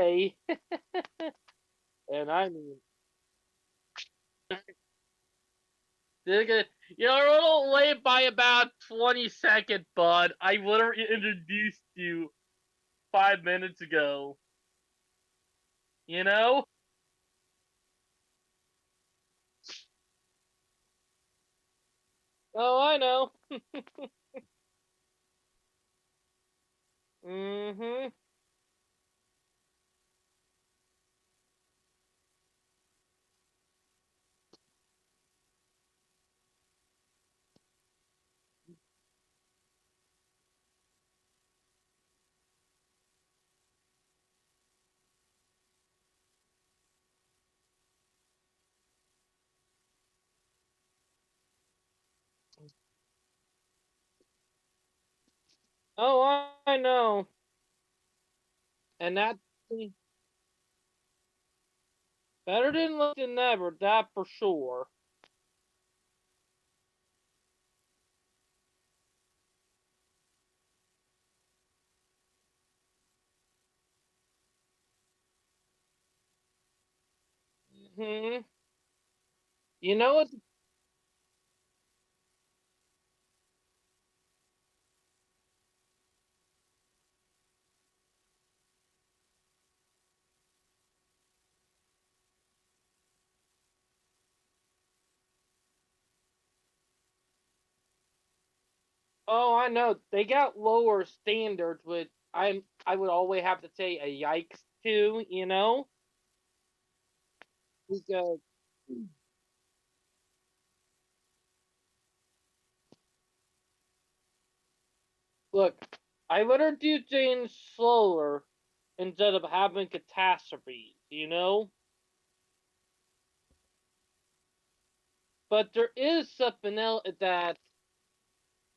Hey, and I mean, nigga, you're a little late by about 20 seconds, bud. I literally introduced you 5 minutes ago. You know? Oh, I know. Mm-hmm. Oh, I know. And that's better than late than never, that for sure. Hmm. You know what? Oh, I know. They got lower standards, which I would always have to say a yikes to, you know? Because look, I let her do things slower instead of having catastrophes, you know? But there is something else that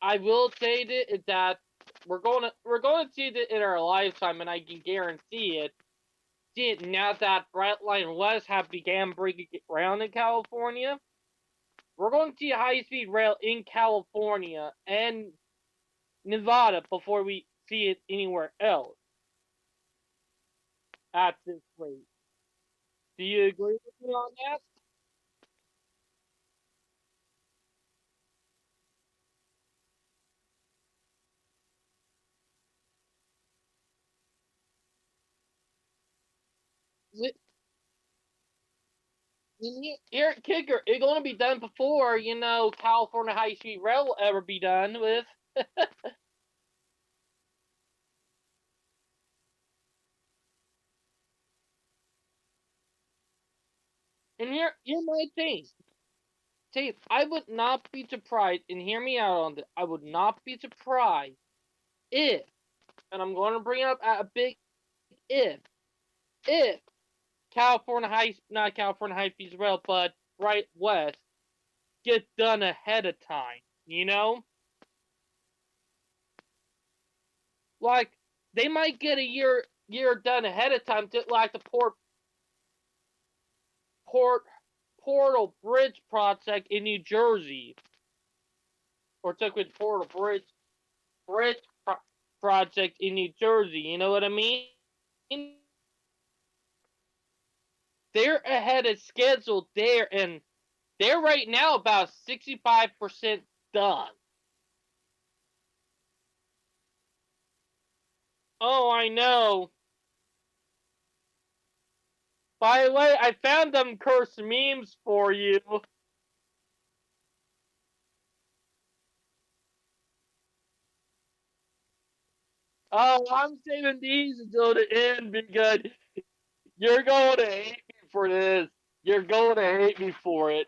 I will say that we're going to see it in our lifetime, and I can guarantee it. See it now that Brightline West have began breaking ground in California. We're going to see high speed rail in California and Nevada before we see it anywhere else at this rate. Do you agree with me on that? Here, kicker, it's going to be done before California high speed rail will ever be done with. And here my thing. Tate, I would not be surprised, and hear me out on this. I would not be surprised if, and I'm going to bring up a big if not California high speed rail, but right west get done ahead of time. You know, like they might get a year done ahead of time, just like the port Portal Bridge project in New Jersey, or took with Portal Bridge project in New Jersey. You know what I mean? They're ahead of schedule there, and they're right now about 65% done. Oh, I know. By the way, I found them cursed memes for you. Oh, I'm saving these until the end because you're going to hate me for this. You're going to hate me for it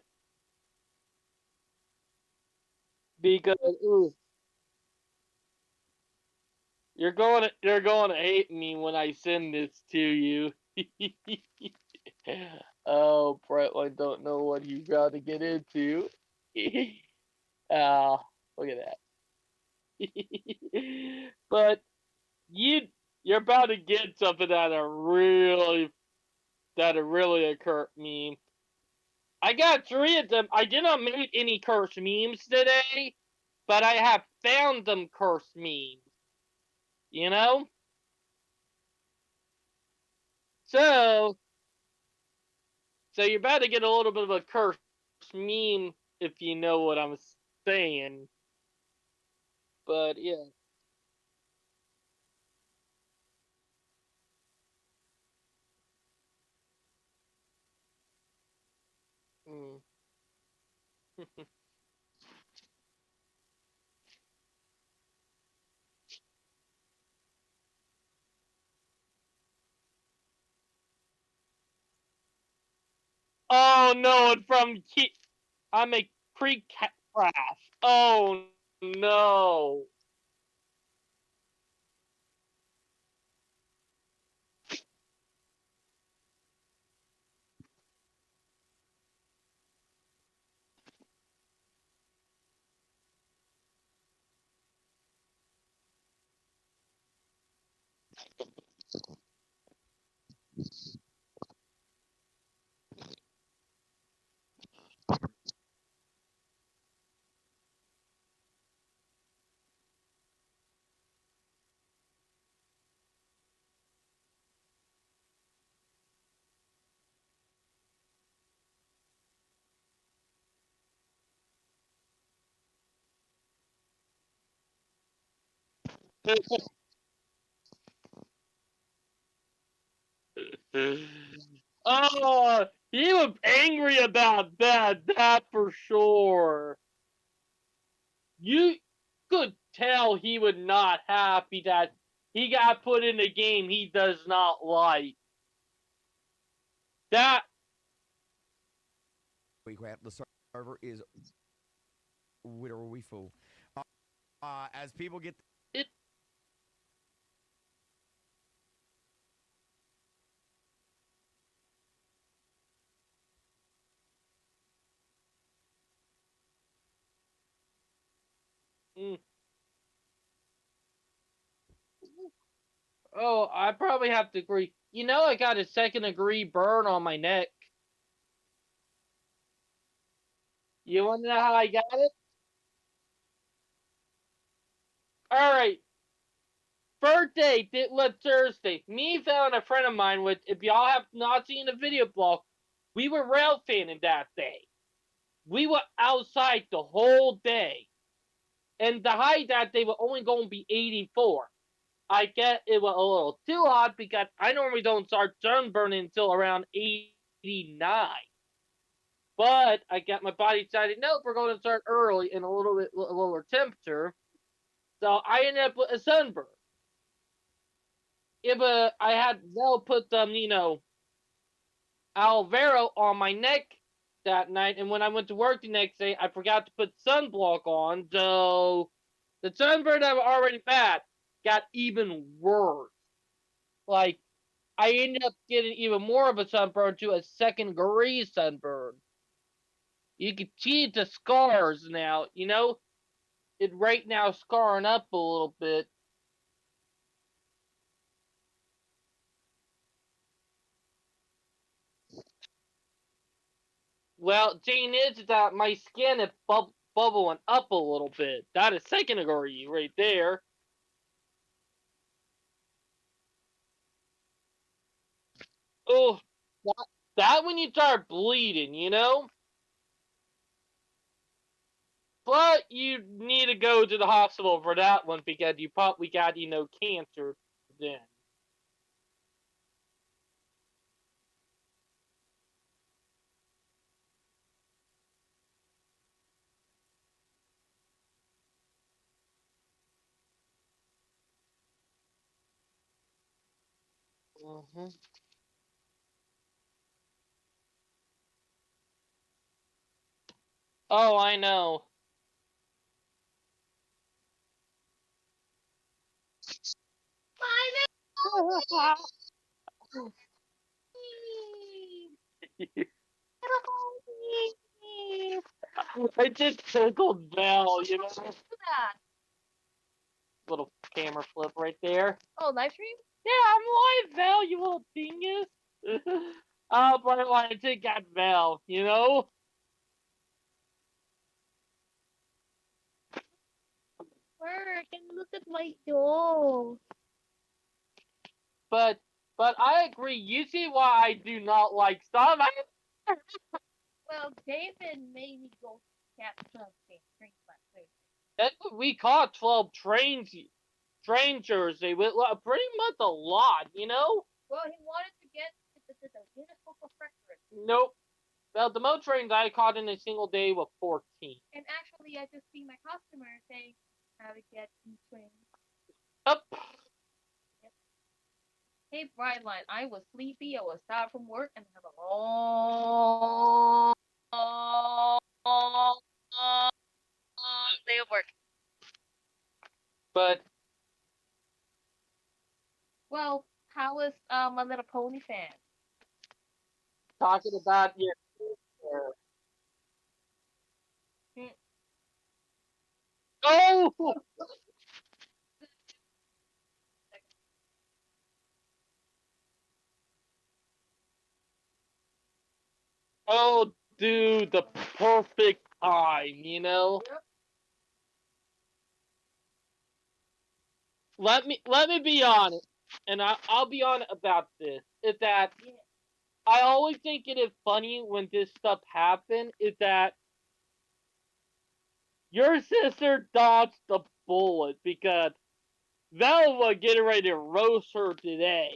because you're going to hate me when I send this to you. Oh, Brett, I don't know what you got to get into. uh, look at that. But you you're about to get something that really occurred meme. I got three of them. I did not make any cursed memes today, but I have found them cursed memes. You know? So, so you're about to get a little bit of a curse meme if you know what I'm saying. But yeah. Mm. Oh no! And from I'm a pre-crash. Oh no! Oh, he was angry about that. That for sure. You could tell he was not happy that he got put in a game he does not like. That Where the server is where we fool. As people get it. Mm, oh, I probably have to agree. You know, I got a second degree burn on my neck. You want to know how I got it? All right, birthday it was Thursday. Me, Val, and a friend of mine, which if y'all have not seen the video blog, we were rail fanning that day. We were outside the whole day. And the high that day was only going to be 84. I get it was a little too hot because I normally don't start sunburning until around 89. But I got my body decided, nope, we're going to start early in a little bit lower temperature. So I ended up with a sunburn. If I had Zell put some, aloe vera on my neck that night, and when I went to work the next day, I forgot to put sunblock on, so the sunburn that was already bad got even worse. Like, I ended up getting even more of a sunburn to a second degree sunburn. You can see the scars now, it right now scarring up a little bit. Well, thing is that my skin is bubbling up a little bit. That is second degree right there. Oh, that when you start bleeding. But you need to go to the hospital for that one because you probably got, cancer then. Hmm. Oh, I know. I just tickled Belle. Little camera flip right there. Oh, live stream? Yeah, I'm live, Val, you little genius. But I wanted to get Val. Work and look at my doll. But But I agree. You see why I do not like some. Well, David made me go catch some trains last Thursday. That's what we caught 12 strangers. They went pretty much a lot, you know? Well, he wanted to get to the Guinness Book of Records. Nope. Well, the most trains I caught in a single day was 14. And actually, I just see my customer saying how to get in trains. Up. Yep. Hey, Brightline, I was sleepy. I was tired from work and have a long day of work. But Well, how was My Little Pony fan? talking about your. Hmm. Oh! Oh, dude, the perfect time, you know? Yep. Let me be honest, and I'll be honest about this. Is that Yeah. I always think it is funny when this stuff happens. Is that your sister dodged the bullet because Velva getting ready to roast her today.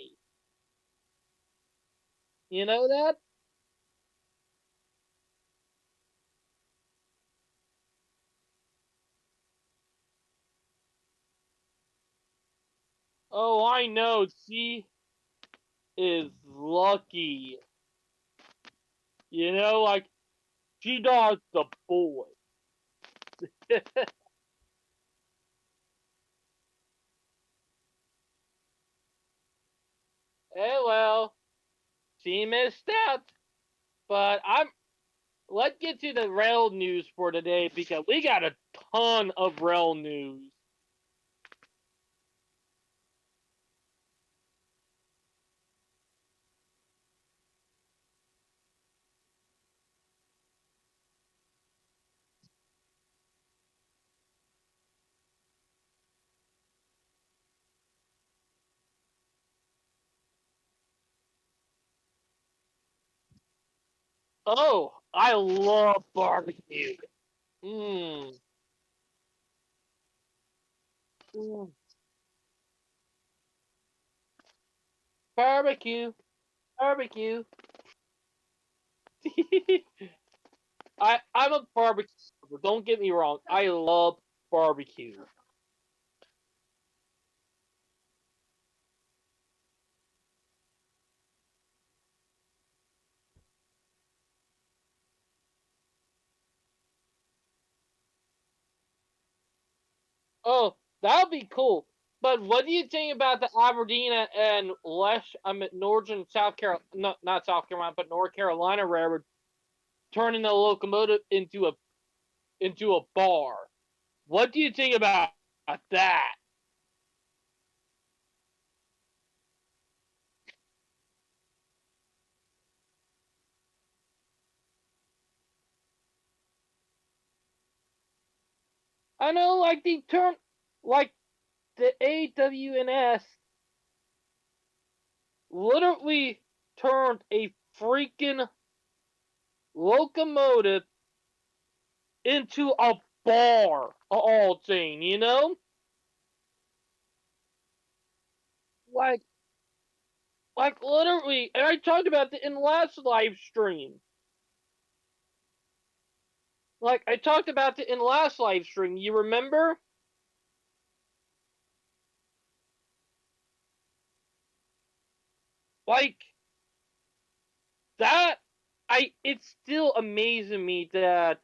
You know that? Oh, I know. She is lucky. You know, like she dodged the bullet. Well, she missed out. But let's get to the rail news for today because we got a ton of rail news. Oh, I love barbecue. Mmm. Mm. Barbecue. Barbecue. I'm a barbecue lover. Don't get me wrong. I love barbecue. Oh, that would be cool. But what do you think about the Aberdeen and Northern South Carolina, not South Carolina, but North Carolina Railroad turning the locomotive into a bar? What do you think about that? I know, like they turn, like the AWNS literally turned a freaking locomotive into a bar, all thing, you know? Like, like literally, and I talked about it in the last live stream. Like, I talked about it in the last live stream. You remember? Like that. It's still amazing me that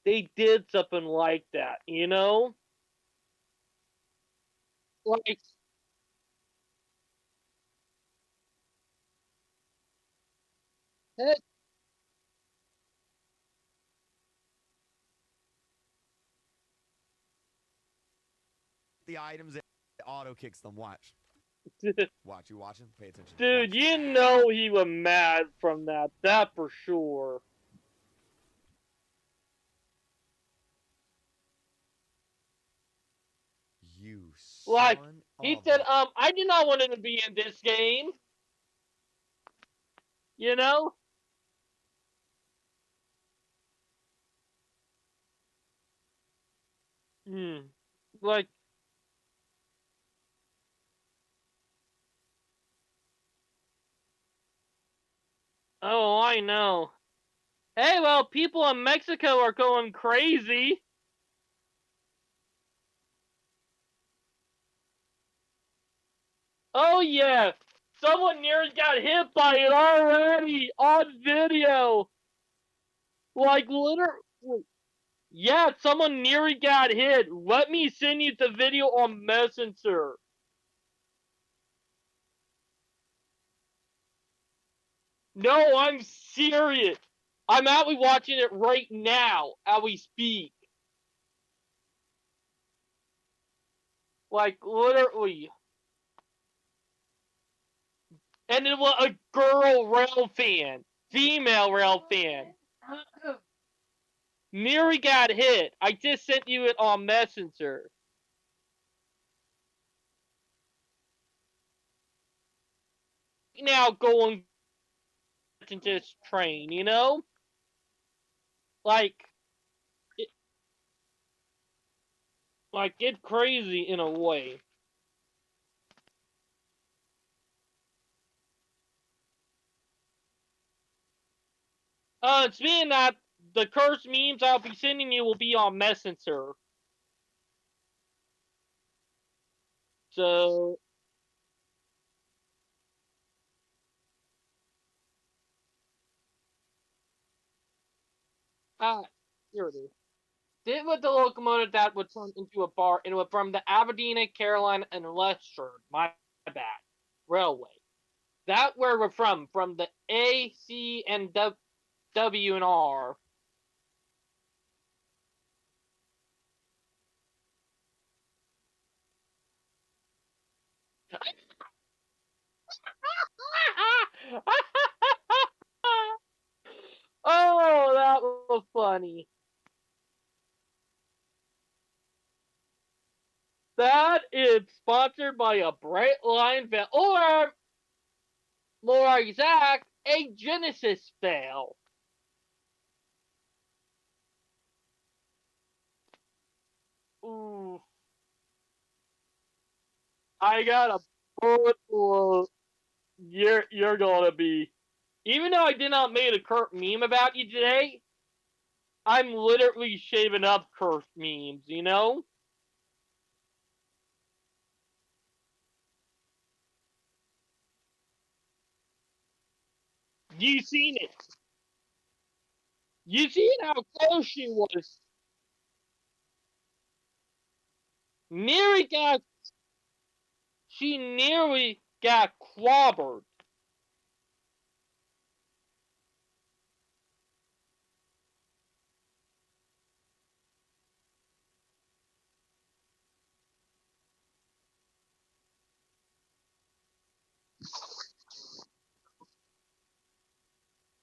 they did something like that. You know? Like, heck, The items, it auto kicks them. Watch. Watch. You watching? Pay attention. dude, Watch. you know he was mad from that. That for sure. You Like, son He All of said, them. I did not want him to be in this game. You know? Hmm. Like, oh, I know. Hey, well, people in Mexico are going crazy. Oh, yeah. Someone nearly got hit by it already on video. Like, literally. Yeah, someone nearly got hit. Let me send you the video on Messenger. No, I'm serious. I'm actually watching it right now as we speak. Like, literally. And it was a girl rail fan. Female rail fan. Nearly got hit. I just sent you it on Messenger. Now going to this train, you know? Like, it, like it's crazy in a way. Speaking that, the cursed memes I'll be sending you will be on Messenger. So, here it is. Did with the locomotive that would turn into a bar, and it was from the Aberdeen, Carolina, and Leicester, my bad, railway. That where we're from the A, C, and W and R. Oh, that was funny. That is sponsored by a Bright Line fail, or more exact, a Genesis fail. Ooh, I got a bullet for you're gonna be. Even though I did not make a Kurt meme about you today, I'm literally shaving up Kurt memes, you know? You seen it. You seen how close she was. Nearly got she nearly got clobbered.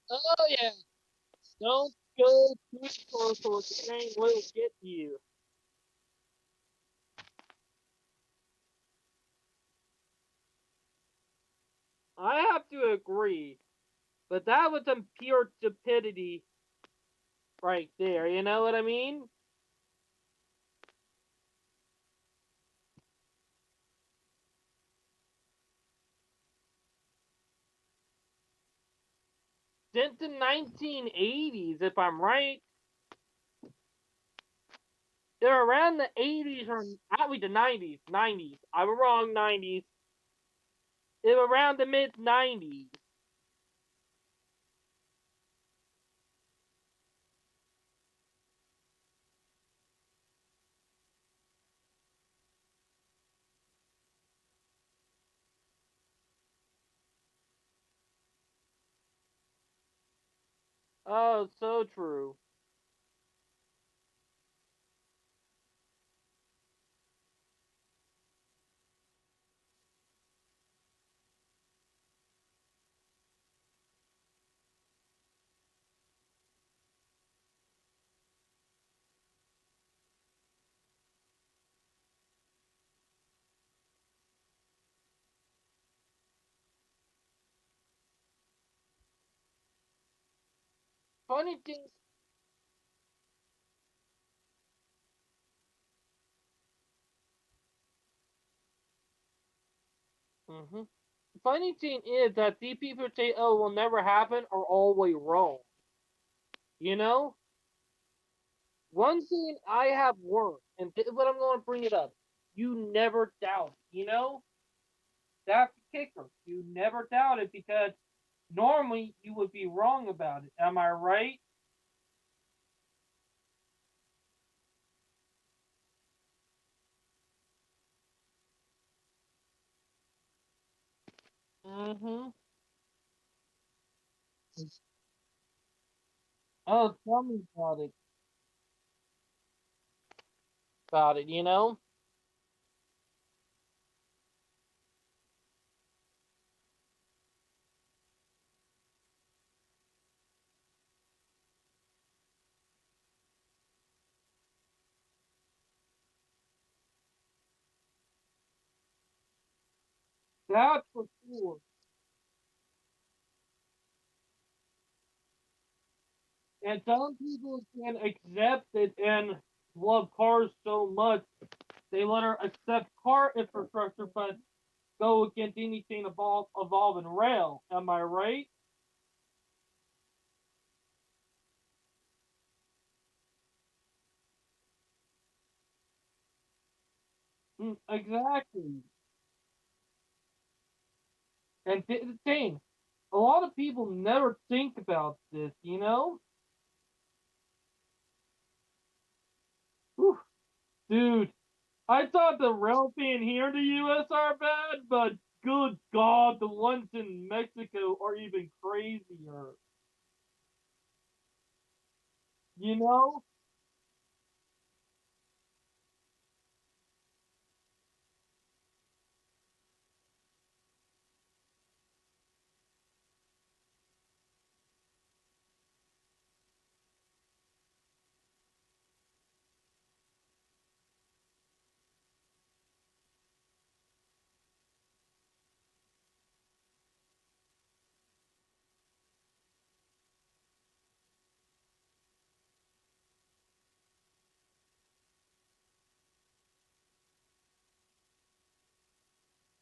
Oh yeah. Don't go too close or the train will get you. I have to agree. But that was some pure stupidity right there, you know what I mean? Since the 1980s, if I'm right. They're around the 80s or actually the 90s. 90s. I was wrong, 90s. They were around the mid 90s. Oh, so true. funny thing. hmm Funny thing is that these people say, "Oh, it will never happen," are always wrong. You know, one thing I have learned, and this is what I'm going to bring it up: you never doubt. You know, that's the kicker. You never doubt it because normally you would be wrong about it. Am I right? Mm-hmm. Oh, tell me about it. About it. You know, that's for sure. And some people can accept it and love cars so much they let her accept car infrastructure, but go against anything evolve in rail. Am I right? Exactly. And the thing, a lot of people never think about this. You know, Whew. Dude, I thought the rail fan here in the U.S. are bad, but good God, the ones in Mexico are even crazier. You know?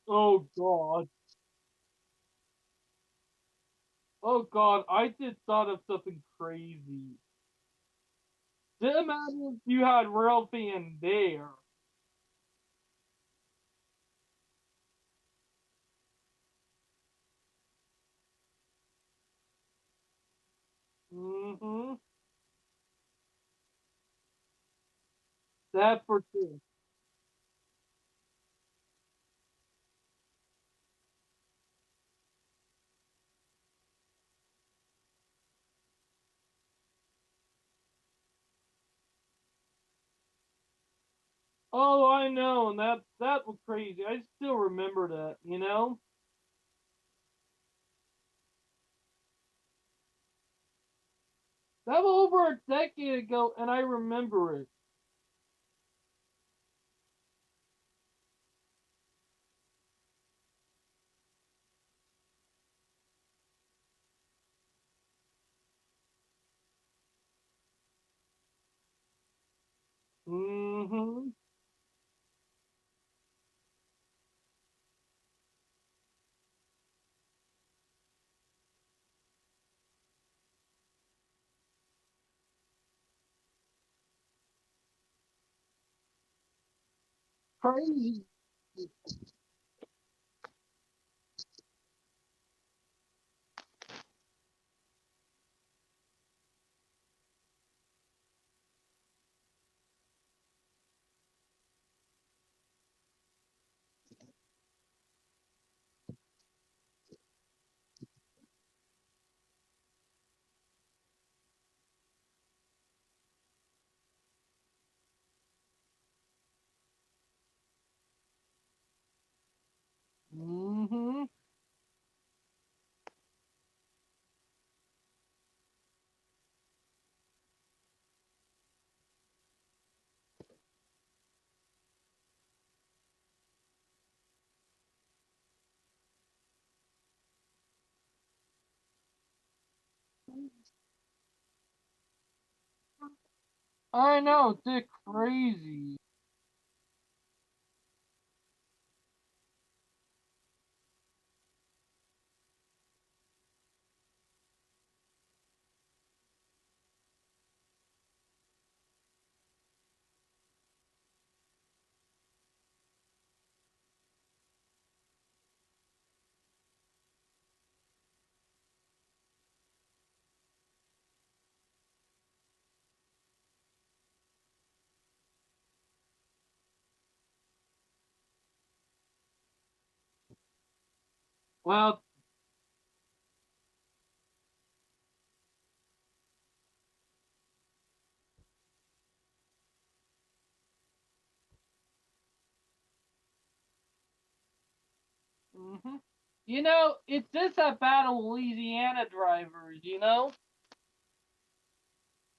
Oh God. Oh God, I just thought of something crazy. Just imagine if you had real fan there. Mm-hmm. That for sure. Oh, I know, and that was crazy. I still remember that. You know, that was over a decade ago, and I remember it. Mm-hmm. Crazy. Mm-hmm. I know, it's crazy. Well, hmm it's just about Louisiana drivers,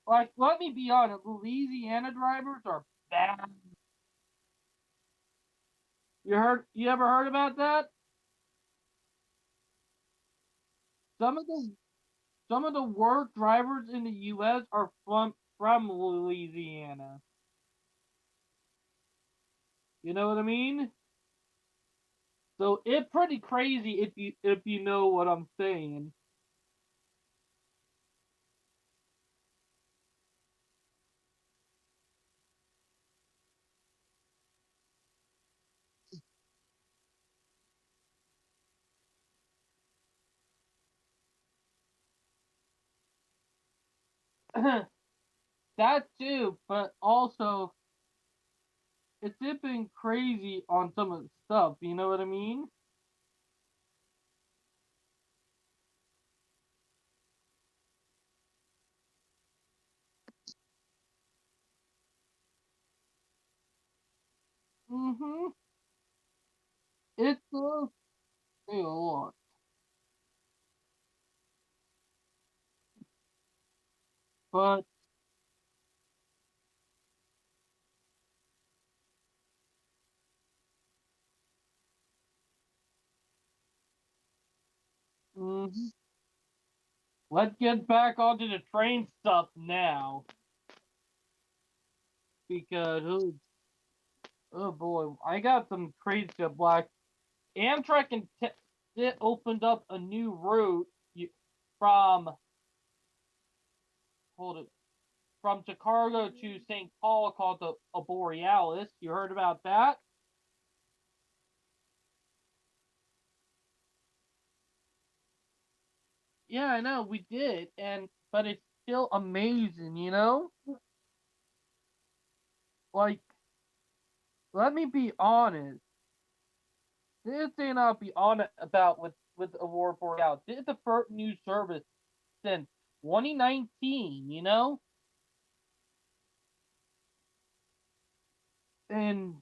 Like, let me be honest, Louisiana drivers are bad. You ever heard about that? Some of the some of the worst drivers in the U.S. are from Louisiana. You know what I mean? So it's pretty crazy if you know what I'm saying. That too, but also it's been crazy on some of the stuff. You know what I mean? Mm-hmm. It's a lot, but mhm. Let's get back onto the train stuff now because oh boy, I got some crazy stuff. Like Amtrak and it opened up a new route from hold it from Chicago to St. Paul called the Borealis. You heard about that? Yeah, I know we did, and but it's still amazing, Like, let me be honest. This thing I'll be honest about with Aurora Borealis. This is the first new service since 2019, and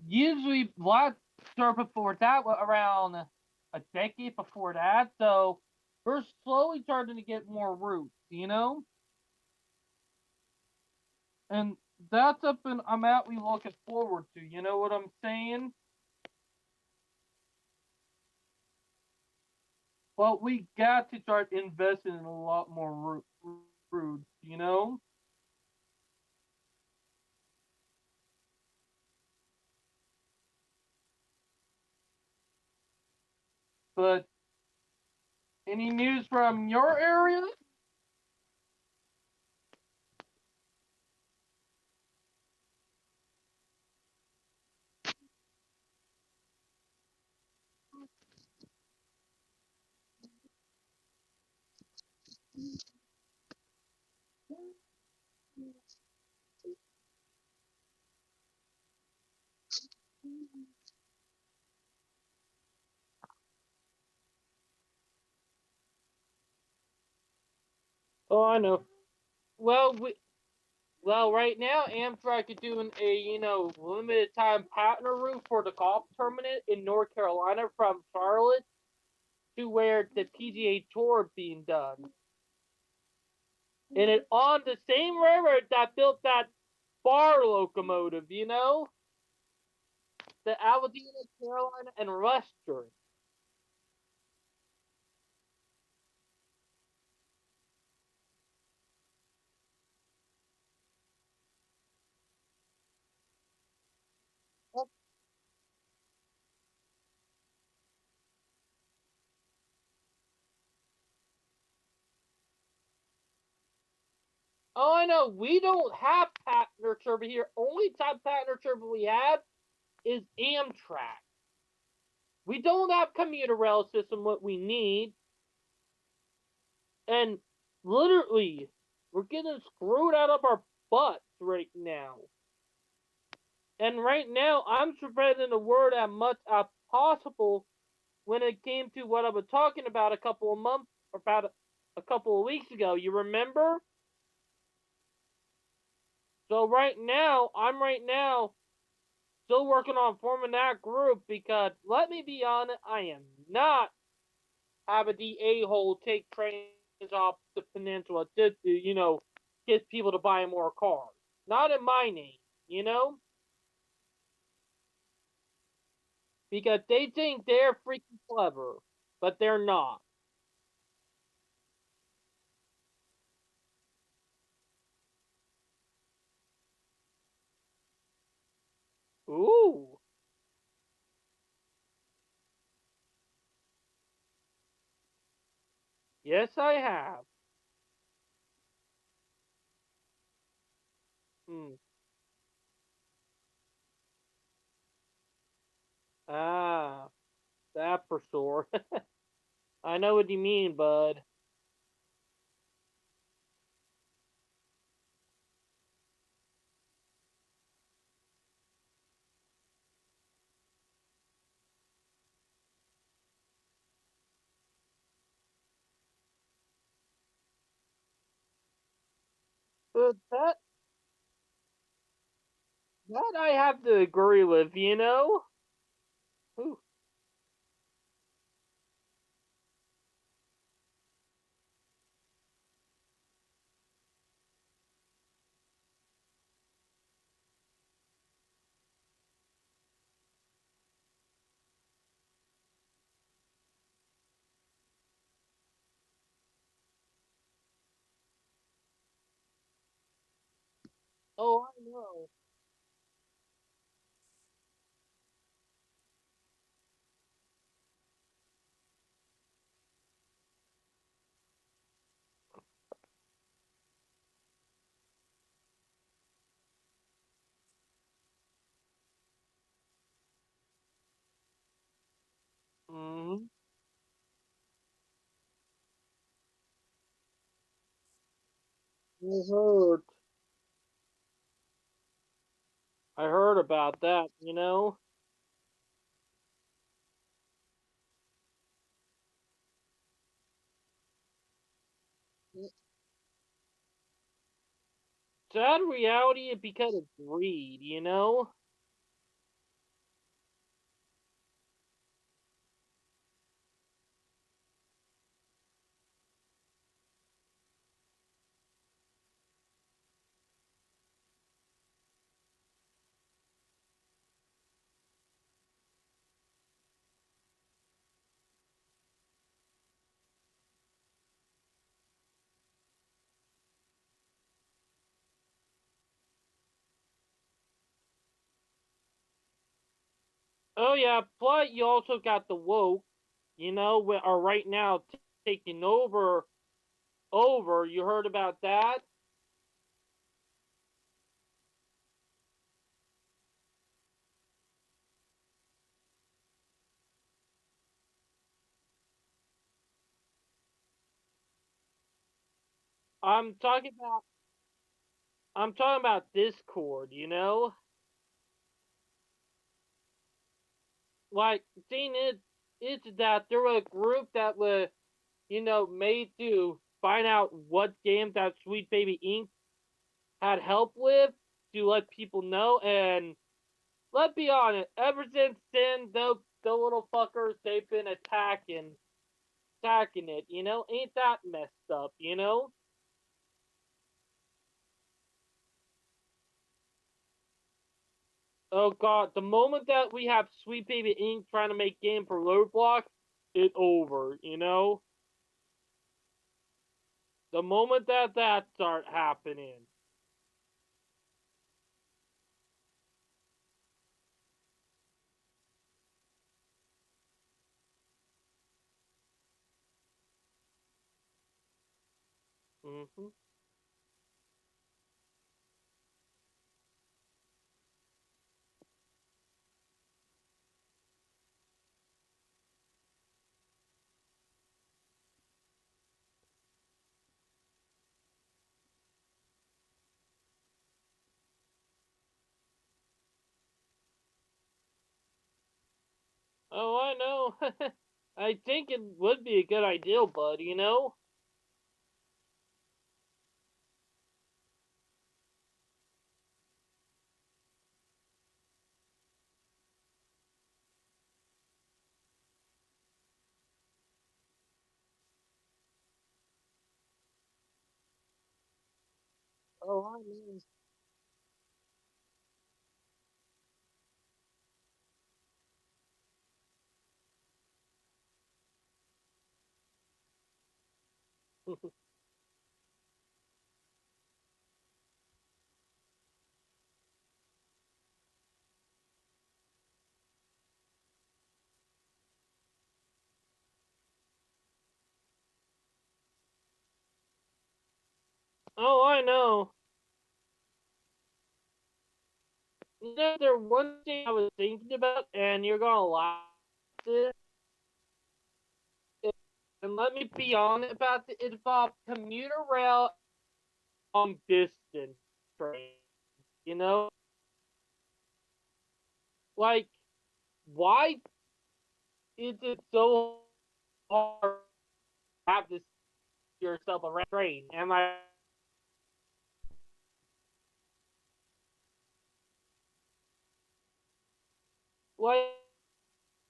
usually last service before that was around a decade before that. So we're slowly starting to get more routes. And that's something I'm actually looking forward to. You know what I'm saying? But we got to start investing in a lot more routes. But any news from your area? Oh, I know. Well, right now Amtrak is doing a limited time partner route for the golf tournament in North Carolina from Charlotte to where the PGA Tour is being done, and it's on the same railroad that built that bar locomotive. The Alabama, Carolina, and Western. Oh, I know. We don't have partner turbo here. Only type partner turbo we have is Amtrak. We don't have commuter rail system what we need, and literally, we're getting screwed out of our butts right now. And right now, I'm spreading the word as much as possible when it came to what I was talking about a couple of months, about a couple of weeks ago. You remember? So I'm right now still working on forming that group because let me be honest, I am not having the a-hole take trains off the peninsula just to, get people to buy more cars. Not in my name, you know? Because they think they're freaking clever, but they're not. Ooh, yes, I have. Hmm. Ah, that for sure. I know what you mean, bud. But that I have to agree with, you know? Ooh. Oh, I know. Mm-hmm. I heard about that, you know? Sad reality is because of greed, you know? Oh yeah, plus you also got the woke, are right now taking over. You heard about that? I'm talking about I'm talking about Discord, you know? Like thing is that there was a group that was, made to find out what game that Sweet Baby Inc. had help with to let people know, and let's be honest, ever since then the little fuckers they've been attacking it, Ain't that messed up, Oh god, the moment that we have Sweet Baby Inc. trying to make game for Roadblock, it's over, The moment that start happening. Hmm. know, I think it would be a good idea, bud, you know? Oh, I know. Oh, I know. You know, there one thing I was thinking about, and you're gonna laugh at it, and let me be honest about it, it's about commuter rail long distance train. You know, like why is it so hard to have this yourself a train? And like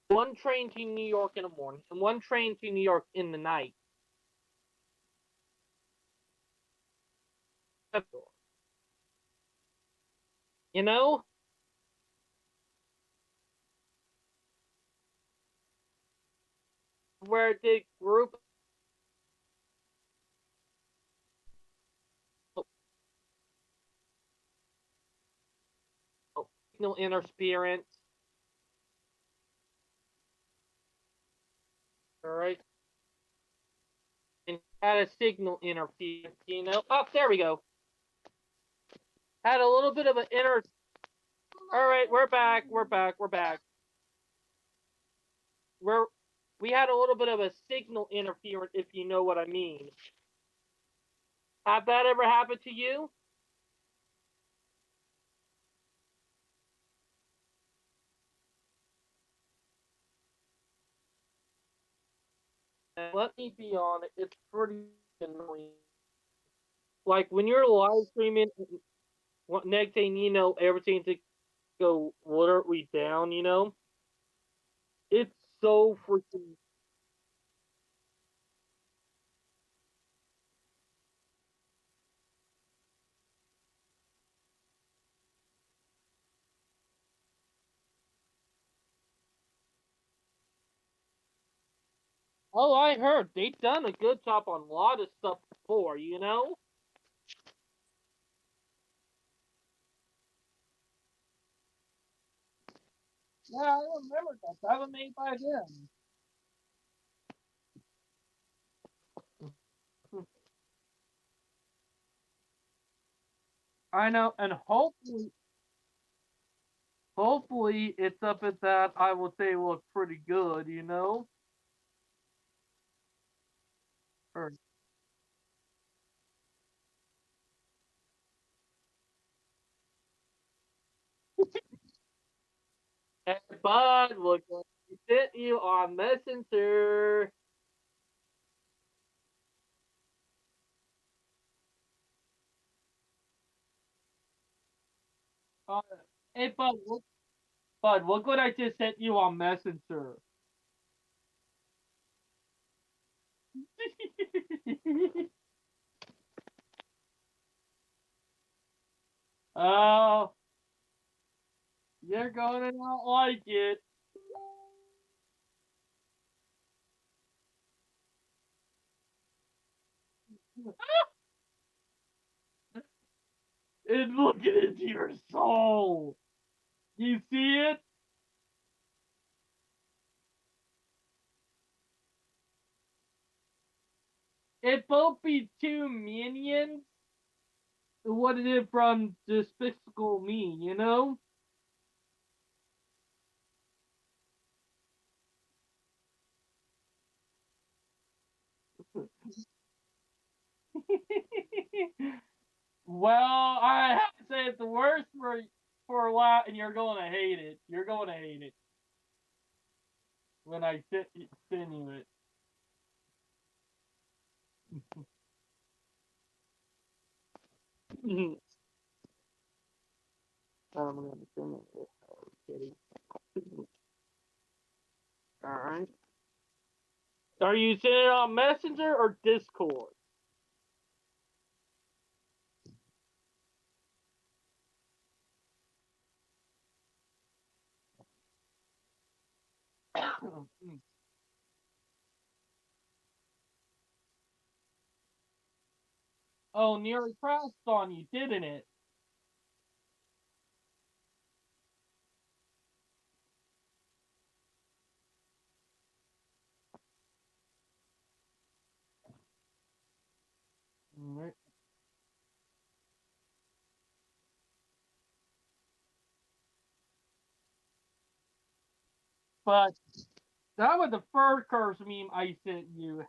one train to New York in the morning and one train to New York in the night. You know, where the group signal interference. All right, and had a signal interference. You know, oh there we go. Had a little bit of an inter. All right, we're back. We're back. We're back. We're we had a little bit of a signal interference, if you know what I mean. Have that ever happened to you? And let me be honest, it's pretty annoying. Like when you're live streaming, next thing you know, everything to go literally down. You know, it's so freaking. Oh, I heard they've done a good job on a lot of stuff before. You know. Yeah, I remember that. That was made by them. I know, and hopefully it's up at that. I will say look pretty good. You know. Or, hey, bud, look, we sent you on Messenger. Uh, hey, bud, look what I just sent you on Messenger. Oh, you're gonna not like it. It's looking into your soul. You see it? It both be two minions. What it is from Despicable Me, you know? Well, I have to say it's the worst for a while, and you're going to hate it. You're going to hate it. when I send you it. I'm gonna send it. Oh, kidding. All right. Are you sending it on Messenger or Discord? Oh, nearly crashed on you, didn't it? Alright. But that was the first curse meme I sent you.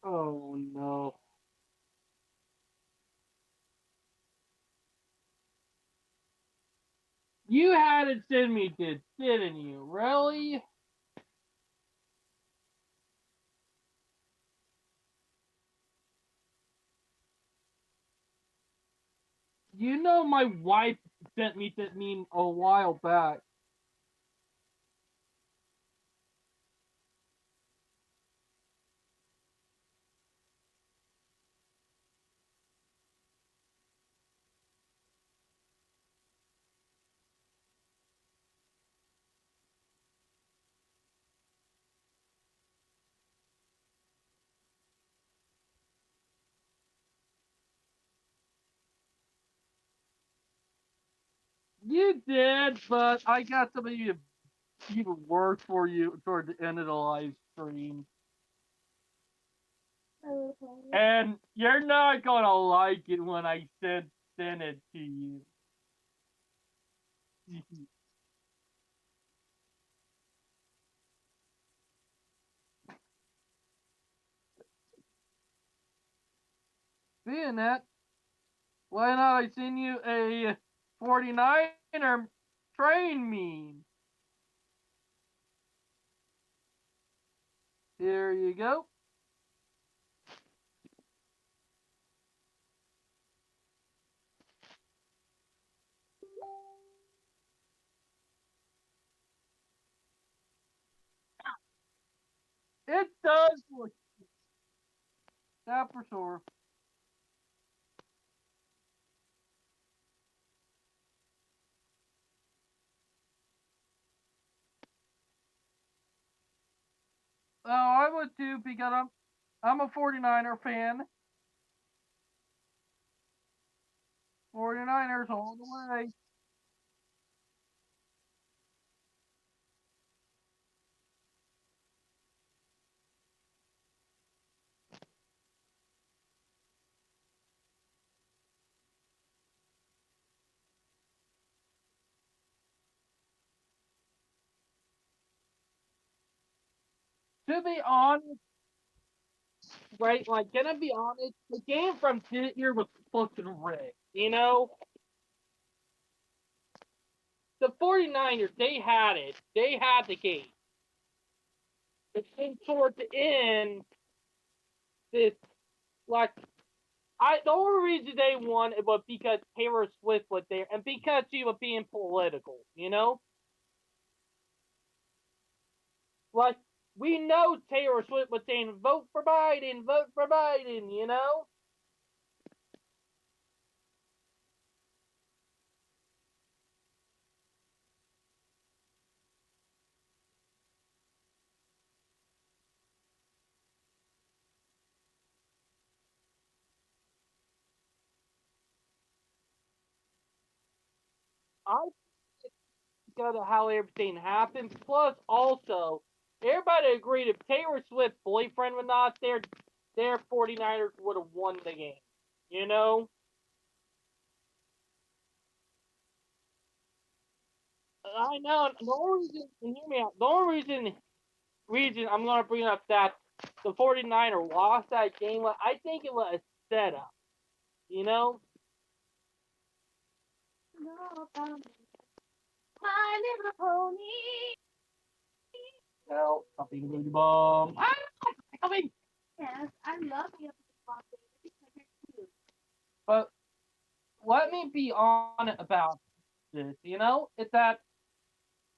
Oh no. You had it send me, didn't you? Really? You know my wife sent me that meme a while back. You did, but I got somebody to even work for you toward the end of the live stream. And you're not gonna like it when I send it to you. Being that, why not I send you a 49er train meme? Here you go. It does look that for sure. Oh, I would too because I'm a 49er fan. 49ers all the way. To be honest, right, like, gonna be honest, the game from this year was fucking rigged. You know? The 49ers, they had it. They had the game. But then toward the end, this, like, the only reason they won it was because Taylor Swift was there and because she was being political, you know? Like, we know Taylor Swift was saying, vote for Biden, you know? I because of how everything happened. Plus, also, everybody agreed if Taylor Swift's boyfriend was not there, their 49ers would have won the game. You know? I know. The only reason, and hear me out. The only reason I'm gonna bring up that the 49er lost that game, I think it was a setup. You know? No, My Little Pony. Well, something really bomb. Ah, coming. Yes, I love you, Bob Davis. You're cute. But let me be honest about this. You know, it's that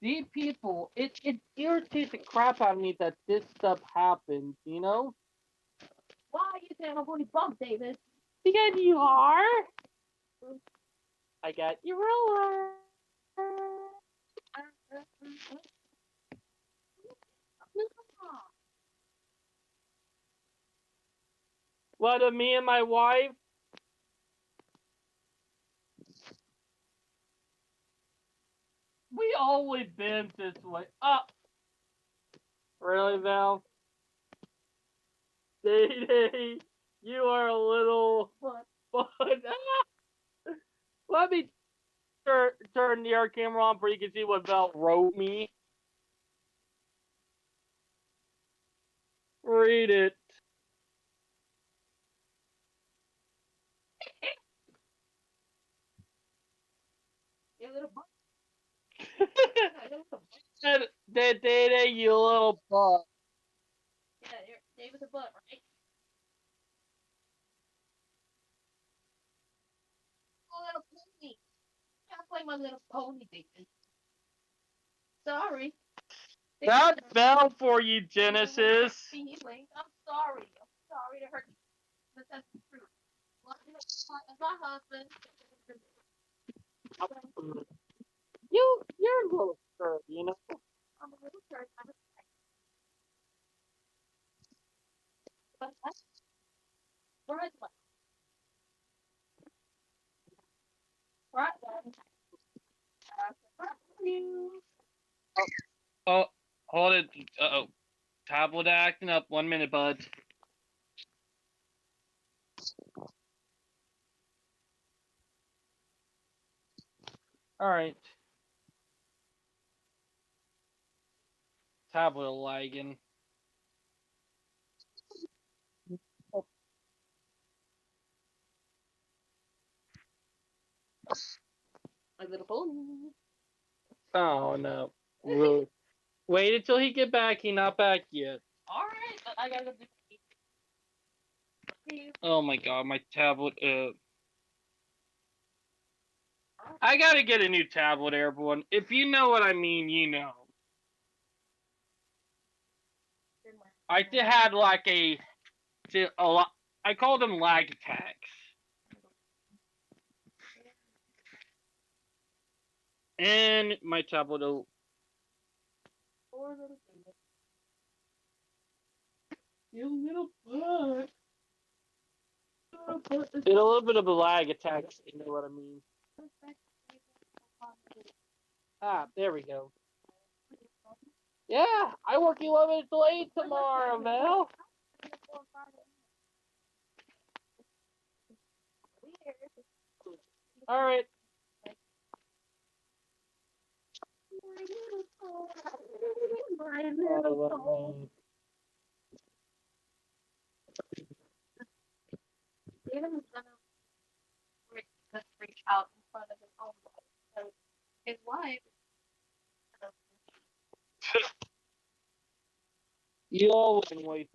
these people. It irritates the crap out of me that this stuff happens. You know? Why are you saying I'm only Bob Davis? Because you are. I got your ruler. What of me and my wife? We always been this way. Really, Val? Day Day, you are a little fun. Let me turn the air camera on so you can see what Val wrote me. Read it. You little butt. Day Day, you little butt. Yeah, you're Davis a butt, right? Oh, little pony. Can't play my little pony, baby. Sorry. That Val for you, Genesis. Feeling. I'm sorry. I'm sorry to hurt you, but that's the truth. Well, as my husband. You're a little scared, you know. I'm a little church. But that's right. Right. You. Oh, hold it. Uh-oh. Tablet acting up. 1 minute, bud. Alright. Tablet lagging. My little pony. Oh, no. Wait until he get back. He not back yet. Alright, but I gotta do. Oh my god, my tablet. I gotta get a new tablet, everyone. If you know what I mean, you know. I had like a lot. I called them lag attacks. And my tablet. You little bug. It's a little bit of a lag attack. You know what I mean? Ah, there we go. Yeah, I work 11 till 8 tomorrow, Mel. All right. My little pony. David's gonna reach out in front of his own wife. So his wife. You always wait.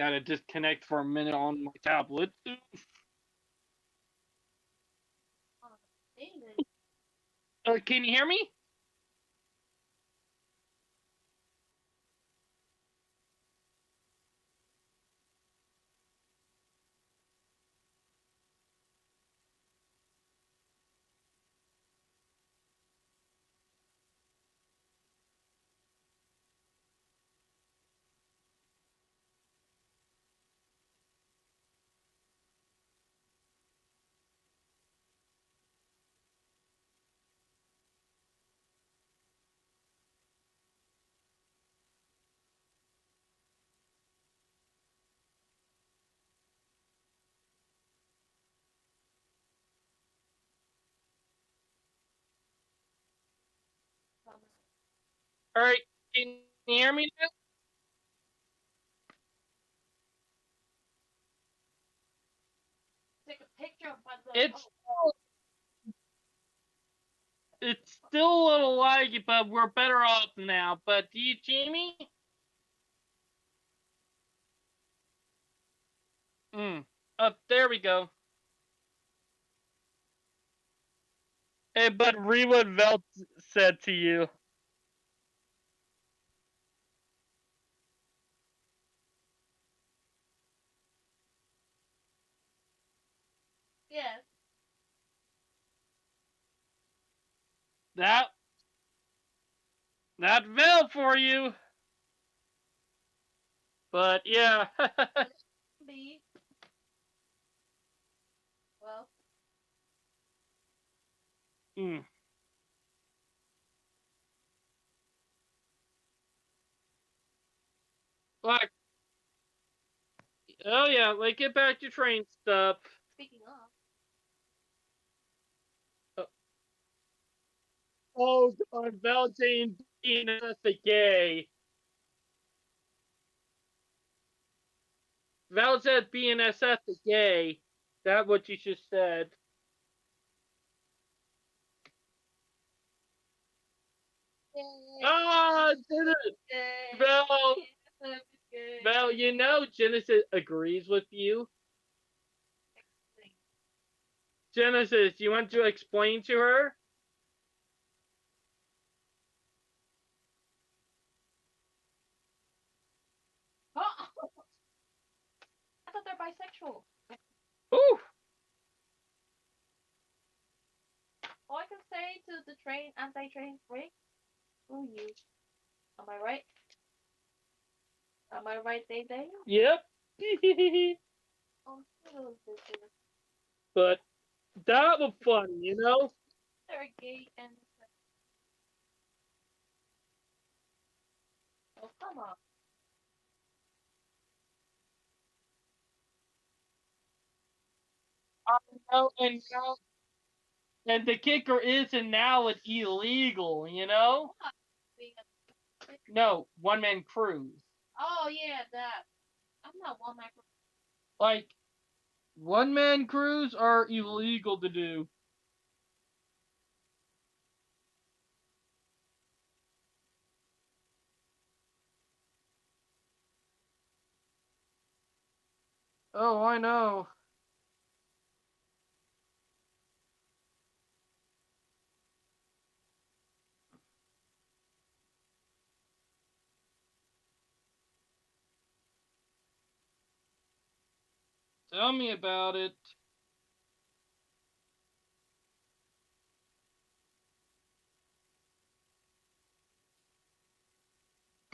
Gotta disconnect for a minute on my tablet. David. Can you hear me? All right, can you hear me now? Take a picture of my It's it's still a little laggy, but we're better off now. But do you see me? Up there we go. Hey, but read what Vel said to you. Yes. That Vel for you. But yeah. Be. Well. mm. Like, oh yeah, like get back to train stuff. Speaking of. Oh God, Val Jane being a gay. Val said BNSF is gay. That what you just said. Ah, did it, Val. Val, you know Genesis agrees with you. Genesis, you want to explain to her? Oh, I thought they're bisexual. Ooh. All I can say to the train anti-train break, screw you. Am I right? Am I right, Day Day? Yep. Oh, those bitches. But that was funny, you know? They're gay and. Oh, come on. I know, and the kicker is, and now it's illegal, you know? Being No, one man cruise. Oh, yeah, that. I'm not one micro. Like, one man cruise are illegal to do. Oh, I know. Tell me about it.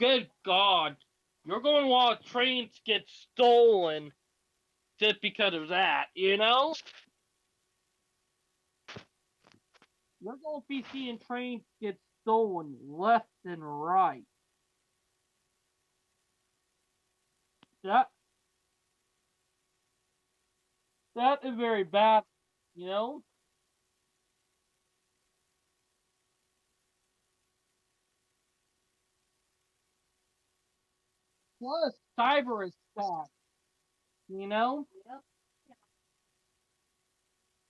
Good God. You're going to watch trains get stolen just because of that, you know? You're going to be seeing trains get stolen left and right. That that is very bad, you know? Plus, cyber is bad, you know? Yep.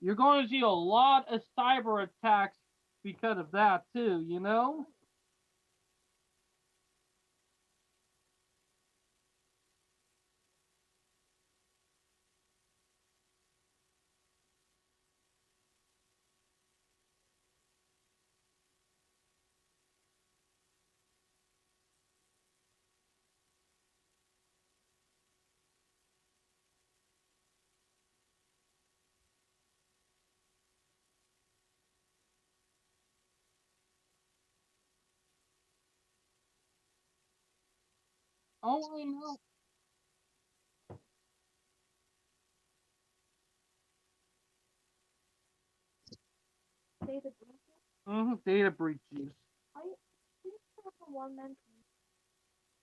You're going to see a lot of cyber attacks because of that, too, you know? Oh, I know. Data breaches. Data breaches. I think that's a one-man team.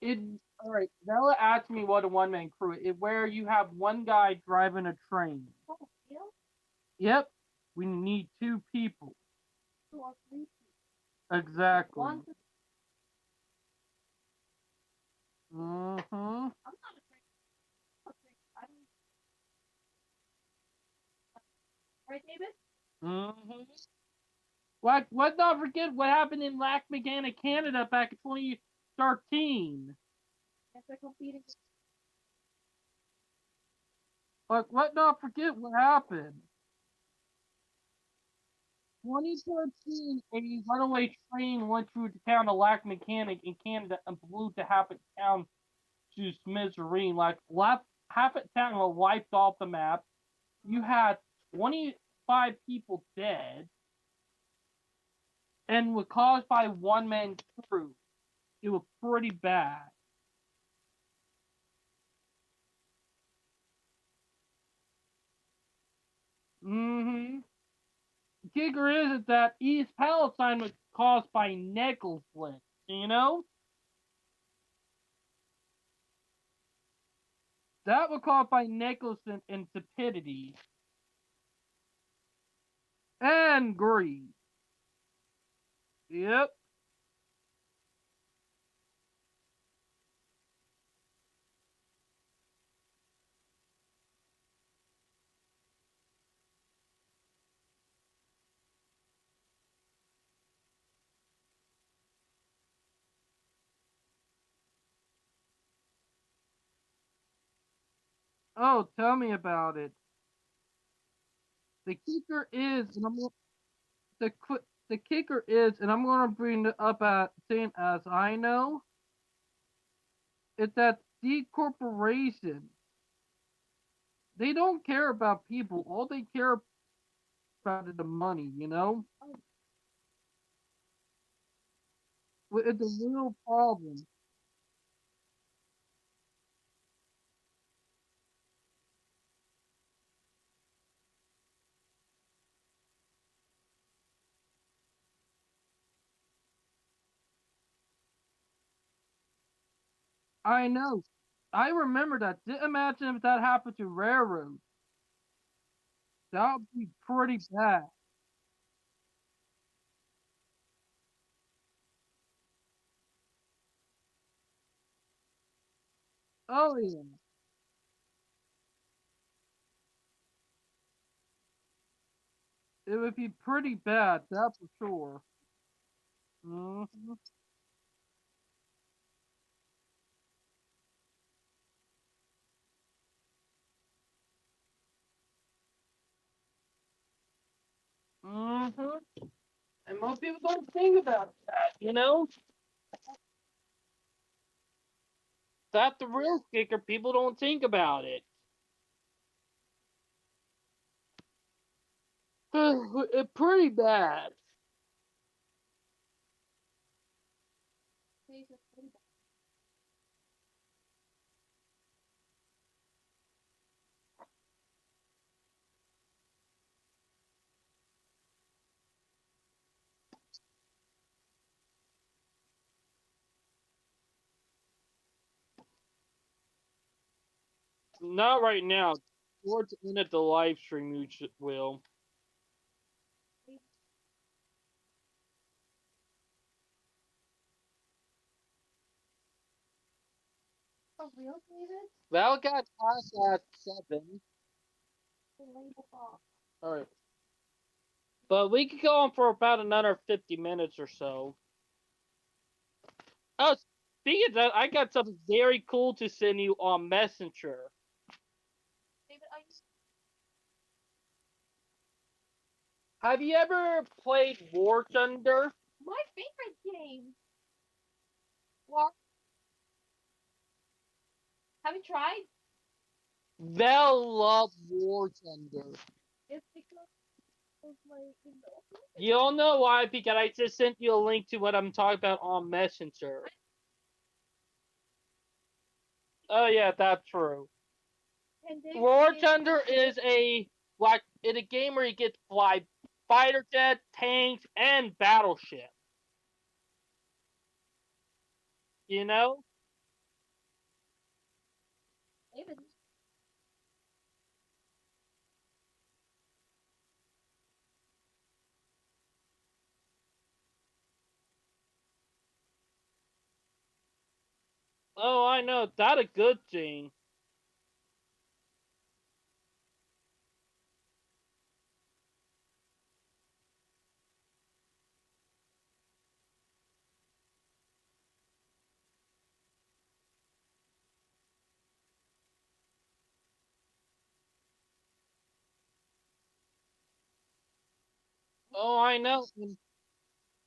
It all right. Bella asked me what a one-man crew is. Where you have one guy driving a train. Oh, yeah? Yep. We need two people. Two or three. Exactly. One to Mm-hmm. I'm not afraid. I'm right, David? Mm-hmm. Like, let's not forget what happened in Lac Mechanic, Canada back in 2013. Yes, they're competing. Like, let's not forget what happened. 2013, a runaway train went through the town of Lac Mechanic in Canada and blew the half of town to smithereens. Like, half of town was wiped off the map. You had 25 people dead and was caused by one man crew. It was pretty bad. Mm-hmm. The kicker is that East Palestine was caused by negligence, you know? That was caused by negligence and stupidity. And greed. Yep. Oh, tell me about it. The kicker is, and the the kicker is, and I'm gonna bring it up at saying as I know, it's that these corporations they don't care about people. All they care about is the money. You know, it's a real problem. I know. I remember that. Imagine if that happened to railroads. That would be pretty bad. Oh yeah, it would be pretty bad. That's for sure. Mm-hmm. Mm-hmm. And most people don't think about that. You know, that's the real kicker. People don't think about it. It's pretty bad. Not right now. Towards the end of the live stream, you will. Oh, real, David? Val got past at 7. The label box. Alright. But we could go on for about another 50 minutes or so. Oh, speaking of that, I got something very cool to send you on Messenger. David, are you Have you ever played War Thunder? my favorite game? War. Have you tried? Val loves War Thunder. It's because of my You don't know why, because I just sent you a link to what I'm talking about on Messenger. Oh yeah, that's true. And they War say Thunder is a like in a game where you get to fly fighter jets, tanks, and battleships. You know? even Oh, I know. That a good thing. Oh, I know.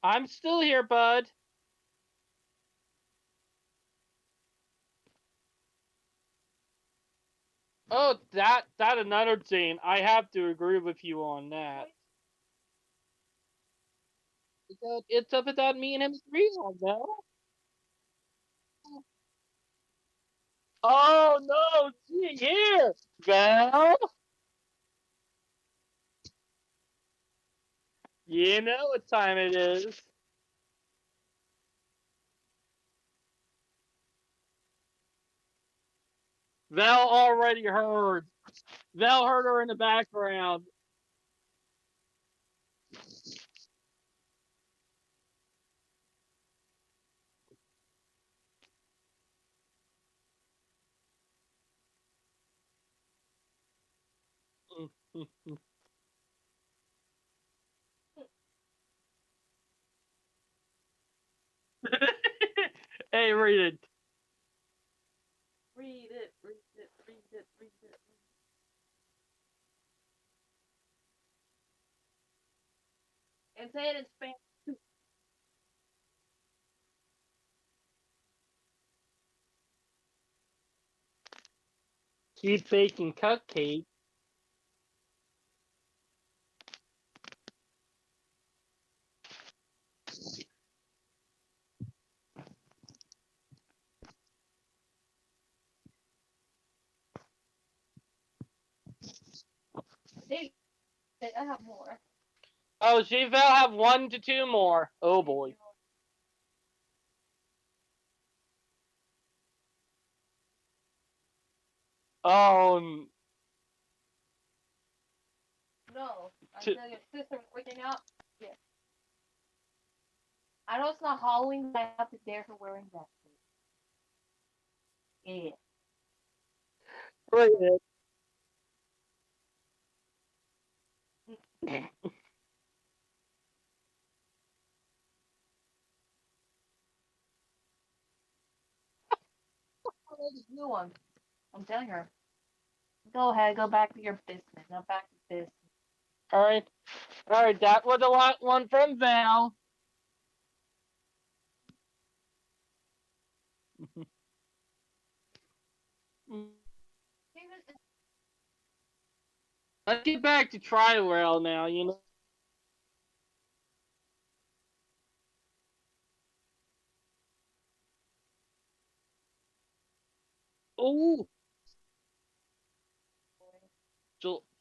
I'm still here, bud. Oh, that another thing. I have to agree with you on that. Because it's something that me and him agree on, though. Oh no, gee, here. Well, you know what time it is. Val already heard. Val heard her in the background. Hey, read it. read it, read it, read it, read it. And say it in Spanish. Keep baking cupcakes. I have more. Oh, she Val have 1 to 2 more. Oh boy. Oh, No, t- until your sister was freaking out. Yeah. I know it's not Halloween, but I have to dare her wearing that. Yeah. read it. Oh, there's a new one. I'm telling her. Go ahead, go back to your business. Now back to business. All right, all right. That was a lot one from Val. Let's get back to Triwell now. You know. Oh,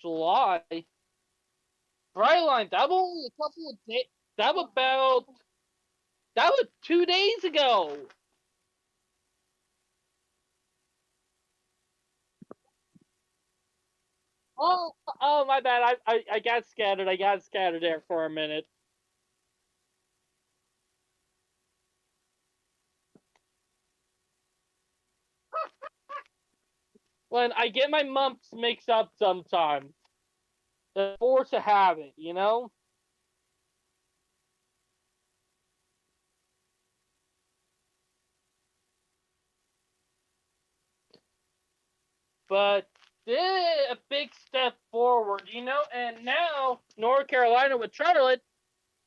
July. Brightline. That was only a couple of days. That was about. That was 2 days ago. Oh, oh, my bad. I got scattered. I got scattered there for a minute. When I get my months mixed up sometimes. The force of habit, you know? But did a big step forward, you know? And now, North Carolina with Charlotte,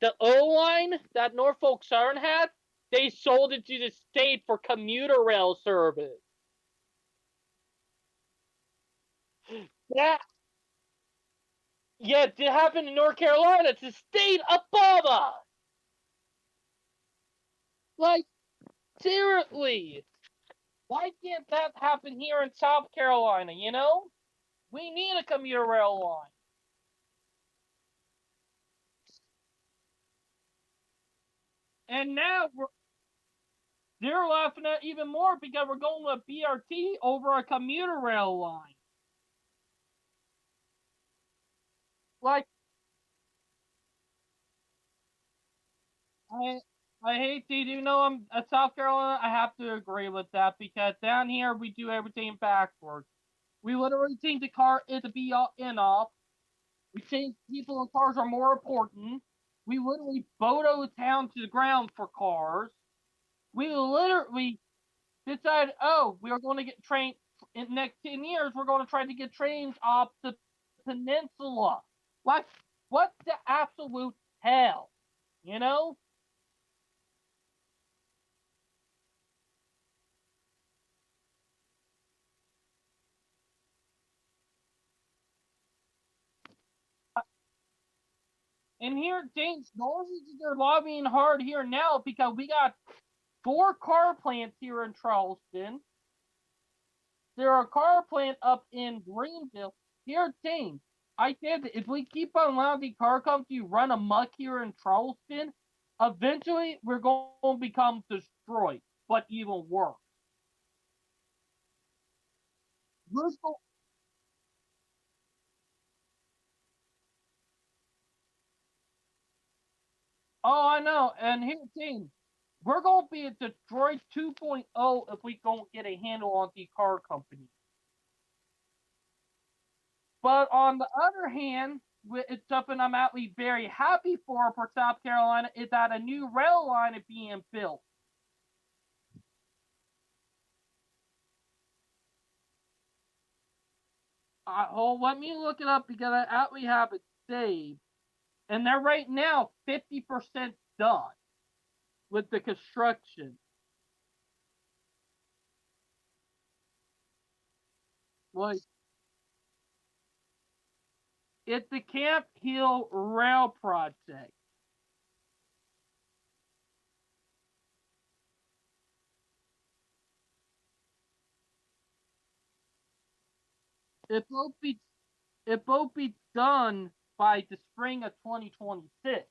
the O line that Norfolk Southern had, they sold it to the state for commuter rail service. Yeah, yeah, it happened in North Carolina. It's the state above us. Like, seriously. Why can't that happen here in South Carolina? We need a commuter rail line. And now they're laughing at even more because we're going with BRT over a commuter rail line. Like, I I hate to I'm at South Carolina. I have to agree with that because down here we do everything backwards. We literally think the car is to be in off. We think people and cars are more important. We literally photo town to the ground for cars. We literally decided, oh, we are going to get trained in the next 10 years. We're going to try to get trains off the peninsula. Like, what the absolute hell? You know? And here, James, they're lobbying hard here now because we got 4 car plants here in Charleston. There are a car plant up in Greenville. Here, James, I said that if we keep on allowing the car companies to run amok here in Charleston, eventually we're going to become destroyed, but even worse. Oh, I know. And here's the thing. We're going to be a Detroit 2.0 if we don't get a handle on the car company. But on the other hand, it's something I'm actually very happy for South Carolina is that a new rail line is being built. Let me look it up because I actually have it saved. And they're right now 50% done with the construction. Like, it's the Camp Hill Rail Project. It will be it will be done by the spring of 2026.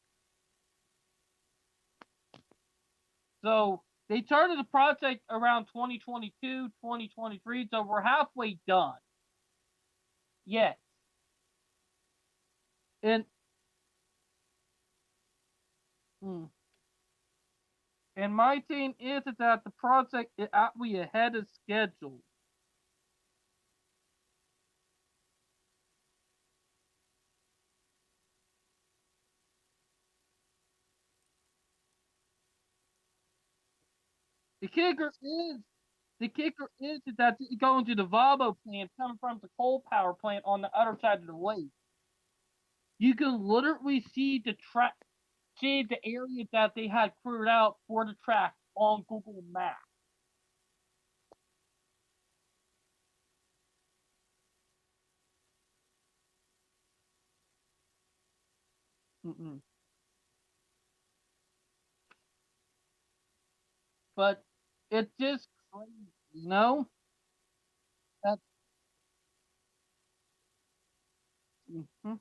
So they started the project around 2022, 2023, so we're halfway done. Yes. And mm, and my team is that the project is actually ahead of schedule. The kicker is that it's going to the Vavo plant coming from the coal power plant on the other side of the lake. You can literally see the area that they had cleared out for the track on Google Maps. Mm-mm. But it's just crazy, you know? That's mhm.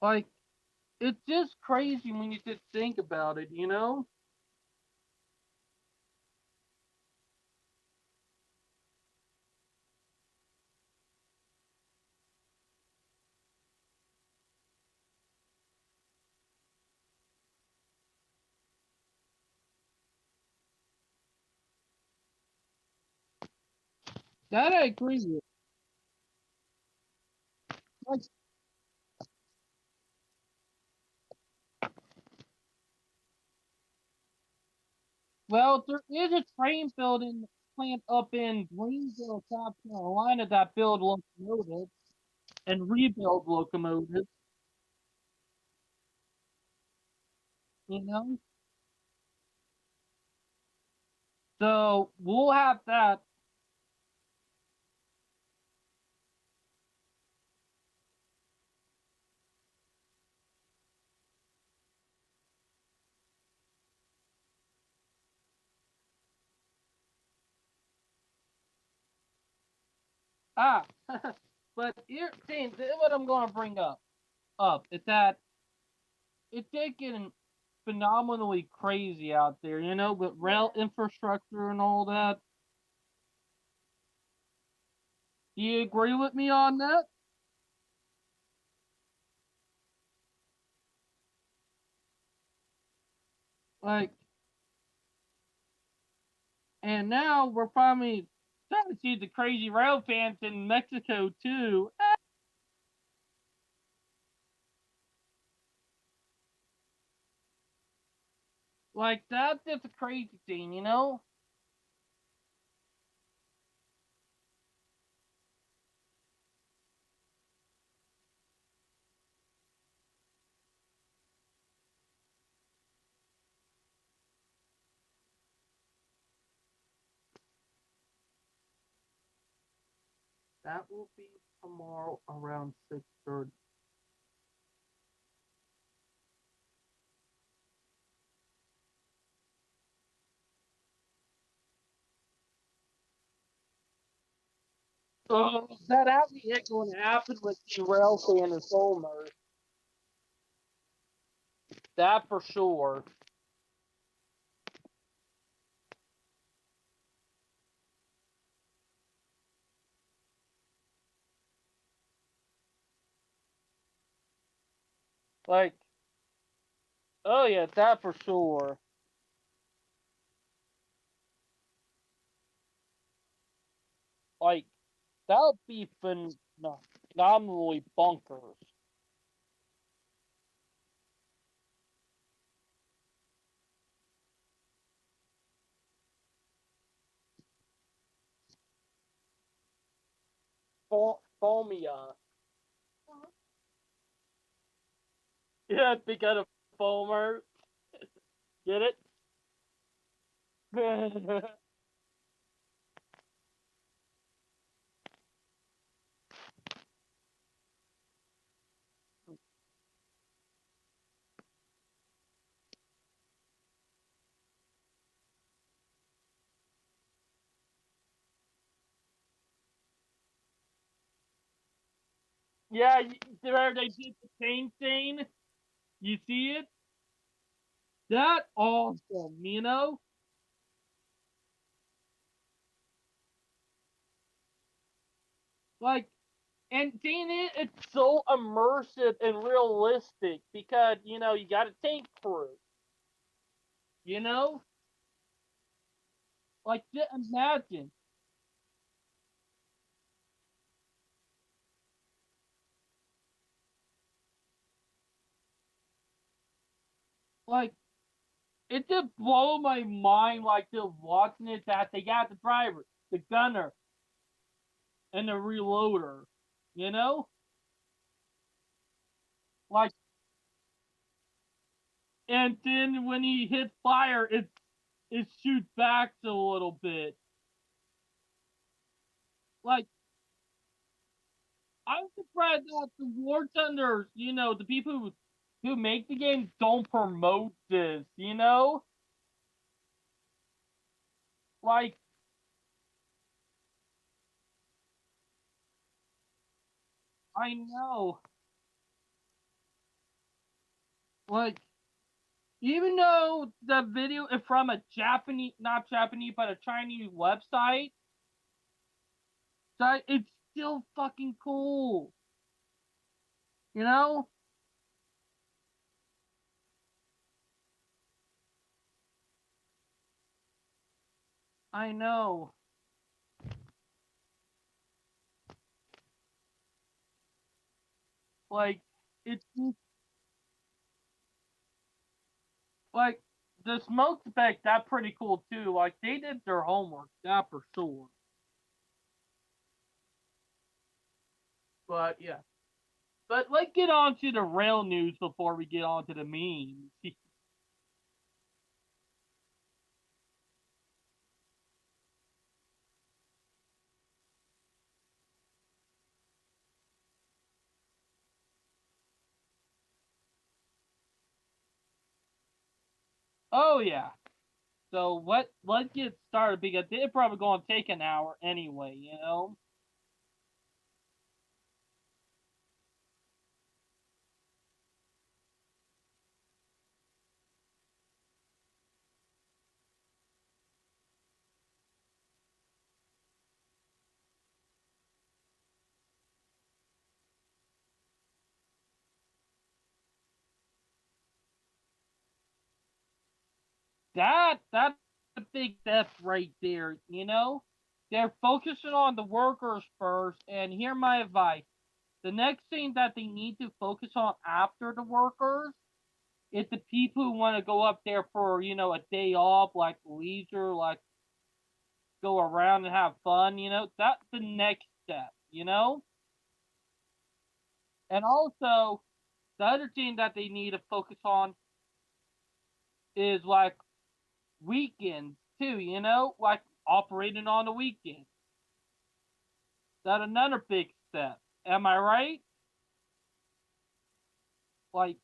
Like it's just crazy when you just think about it, you know? That I agree with. Like, well, there is a train building plant up in Greenville, South Carolina that build locomotives and rebuild locomotives, you know? So we'll have that. Ah, but here, see, what I'm gonna bring up is that it's getting phenomenally crazy out there, with rail infrastructure and all that. Do you agree with me on that? Like, and now we're finally starting to see the crazy rail fans in Mexico too. Like that's just a crazy thing. That will be tomorrow around 6:30. That actually ain't going to happen with the rail fan and Solmer. That for sure. Like, oh yeah, that for sure. Like, that would be phenomenally bonkers. Foamia. Yeah, because of Foamer. Get it? Yeah, where they did the same thing. You see it? That awesome. Like, and seeing it, it's so immersive and realistic because you got a tank crew. You know, like just imagine, like it just blow my mind, like just watching it that they got the driver, the gunner, and the reloader. You know, like, and then when he hits fire, it shoots back a little bit. Like, I'm surprised that the War Thunders, the people who make the game don't promote this. Like, I know, like, even though the video is from a Japanese, not Japanese, but a Chinese website, that it's still fucking cool. You know? I know. Like, it's like the smoke effect. That pretty cool too. Like they did their homework. That for sure. But yeah. But let's get on to the rail news before we get on to the memes. Oh yeah. So let's get started because they're probably going to take an hour anyway. that's a big step right there. They're focusing on the workers first, and hear my advice. The next thing that they need to focus on after the workers is the people who want to go up there for a day off, like leisure, like go around and have fun. That's the next step. And also the other thing that they need to focus on is like weekends too. Like operating on the weekend. That's another big step. Am I right? Like,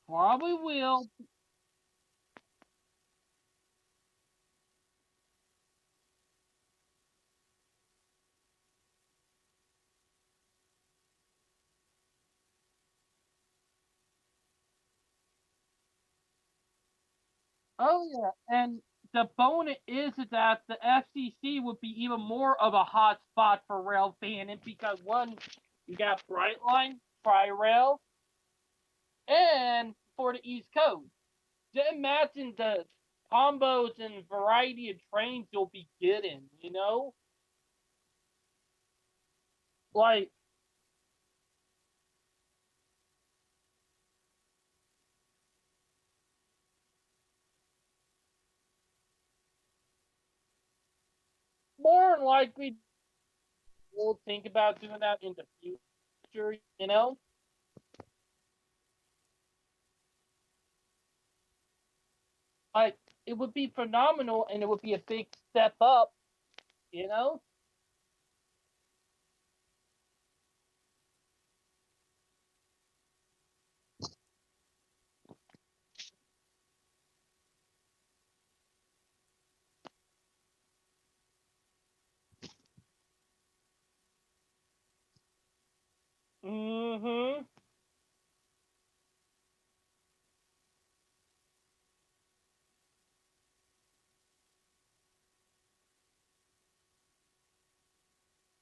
probably will. Oh yeah, and the bonus is that the FCC would be even more of a hot spot for rail fanning because one, you got Brightline, Tri Rail, and for the East Coast. Just imagine the combos and variety of trains you'll be getting. Like, more than likely, we'll think about doing that in the future. Like, it would be phenomenal and it would be a big step up. Mm-hmm.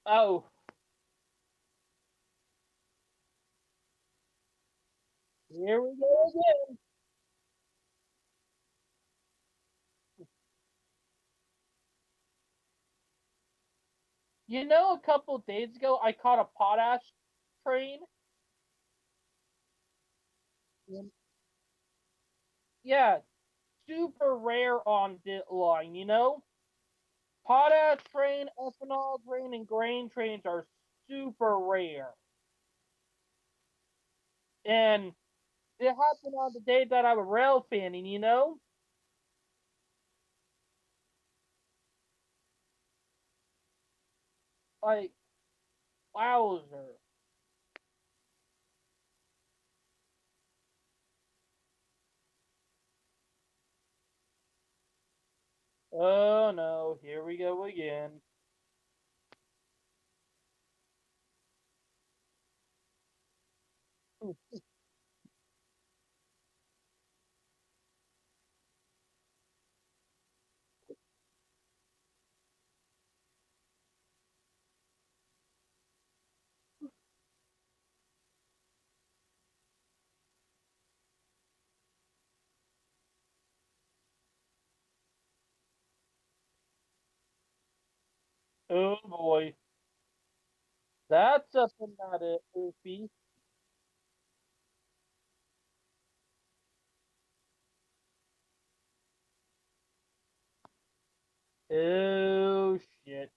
Oh, here we go again. A couple days ago, I caught a potash train. Yeah, super rare on the line. Potash train, ethanol train, and grain trains are super rare. And it happened on the day that I was rail fanning. Like, wowzer. Oh no, here we go again. Oh boy. That's something not it, Oofy. Oh shit.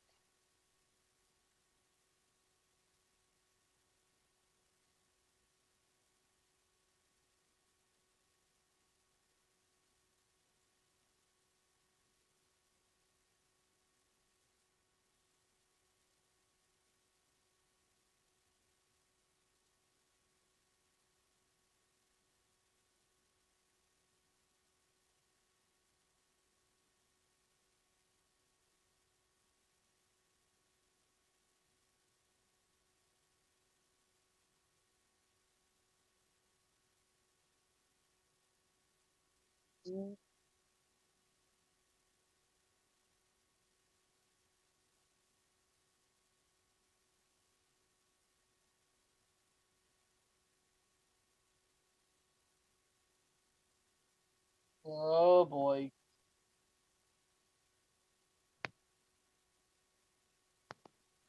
Oh boy.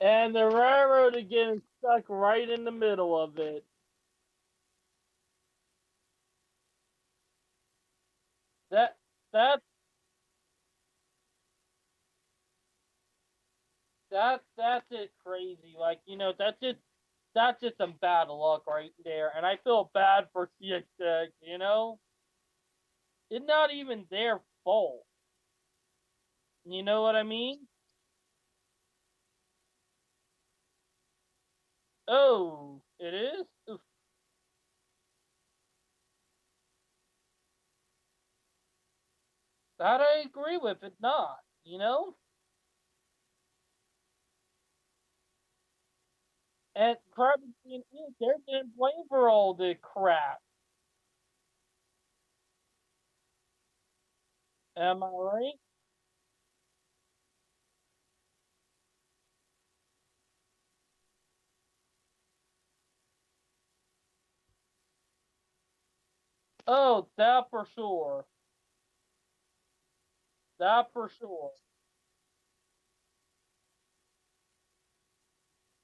And the railroad again stuck right in the middle of it. That that that's it crazy. Like, that's just some bad luck right there. And I feel bad for CXX, you know? It's not even their fault. You know what I mean? Oh, it is? Oof, that I agree with it not, you know? And Carbon being they're getting blamed for all the crap. Am I right? Oh, that for sure. That for sure.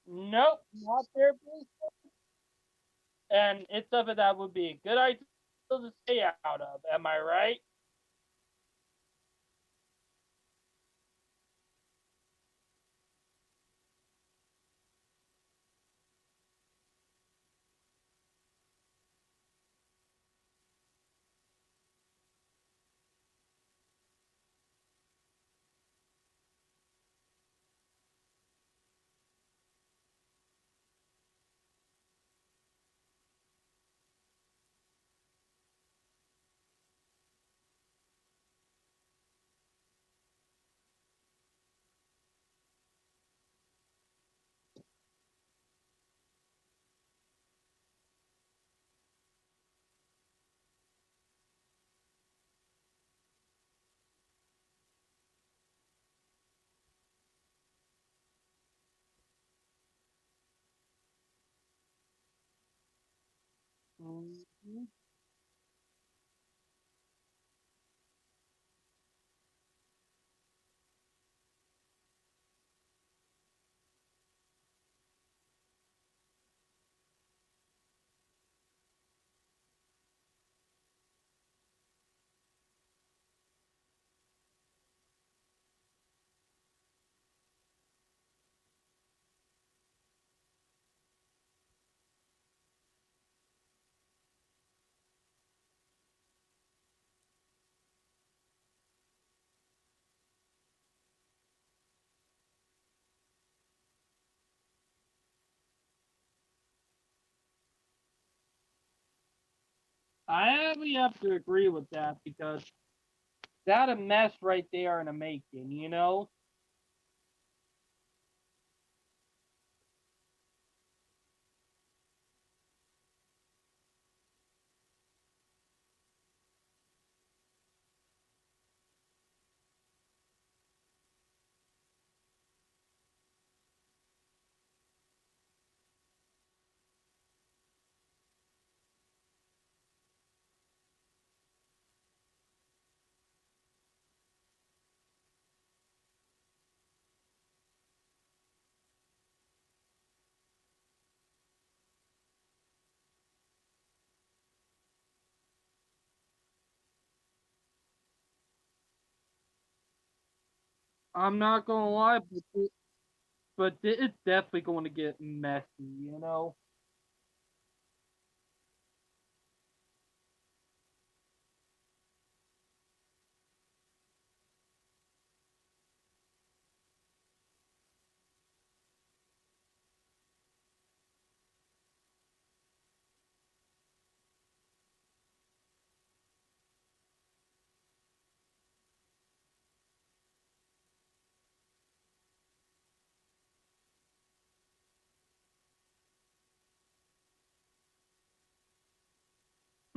Nope, not their business. And it's something that would be a good idea to stay out of. Am I right? Mhm. We have to agree with that because that a mess right there in the making, you know? I'm not gonna lie, but it's definitely going to get messy, you know?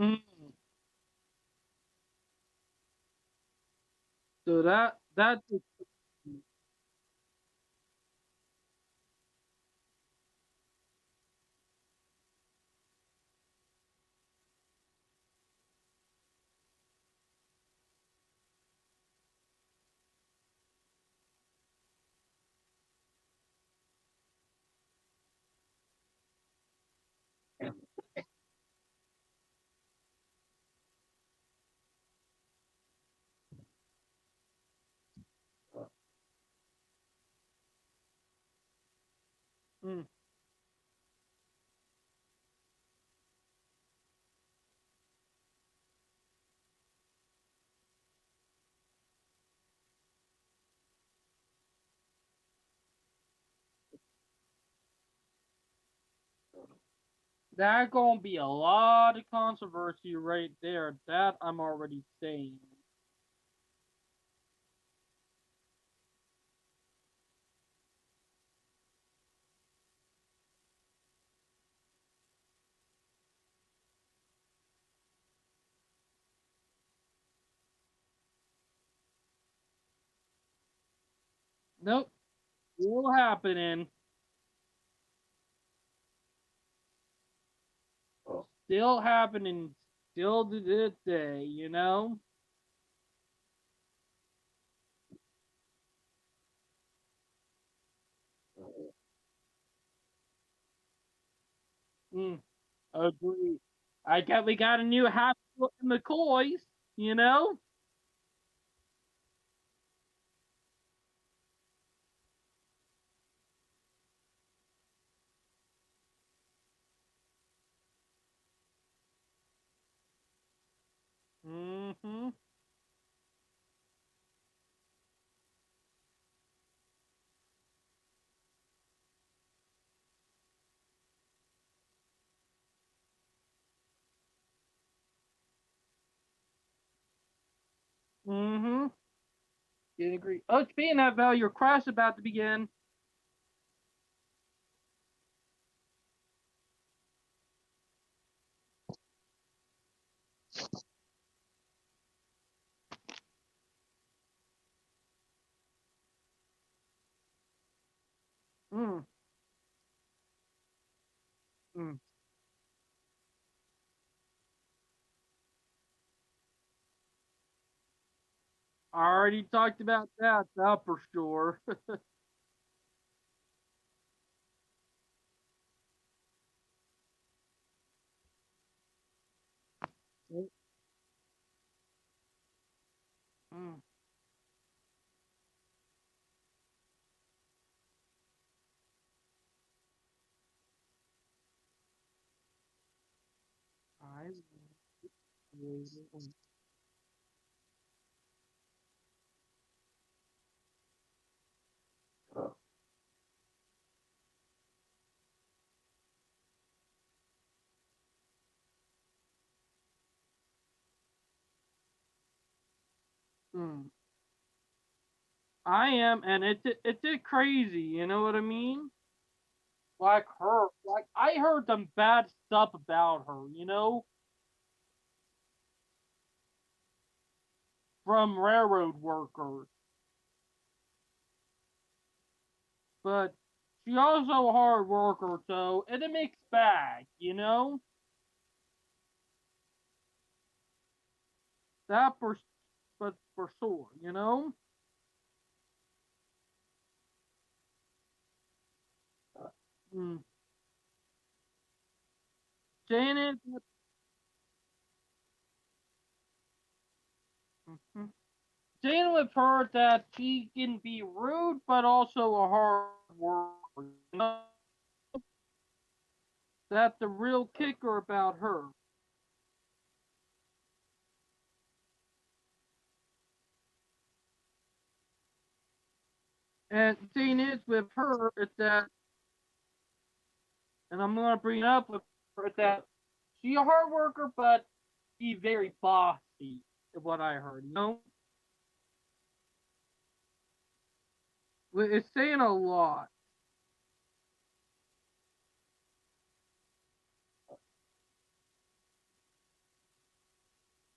Mm. So that's Mm. That gonna be a lot of controversy right there. That I'm already saying. Nope, still happening. Still happening. Still to this day. You know. Mm, agree. We got a new hospital in McCoy's. You know. Mm-hmm. Mm-hmm. Didn't agree. Oh, speaking of that, your crash about to begin. Mm. Mm. I already talked about that for sure. Mm. I mm. I am, and it did crazy. You know what I mean? Like I heard some bad stuff about her. You know, from railroad workers, but she also a hard worker, so it's a mixed bag. You know that but for sure. You know. Mm. Janet. Mhm. Dealing with her that she can be rude, but also a hard worker. You know? That's the real kicker about her. And the thing is with her is that, and I'm gonna bring it up with her, is that she a hard worker, but she very bossy. Is what I heard. You know, it's saying a lot.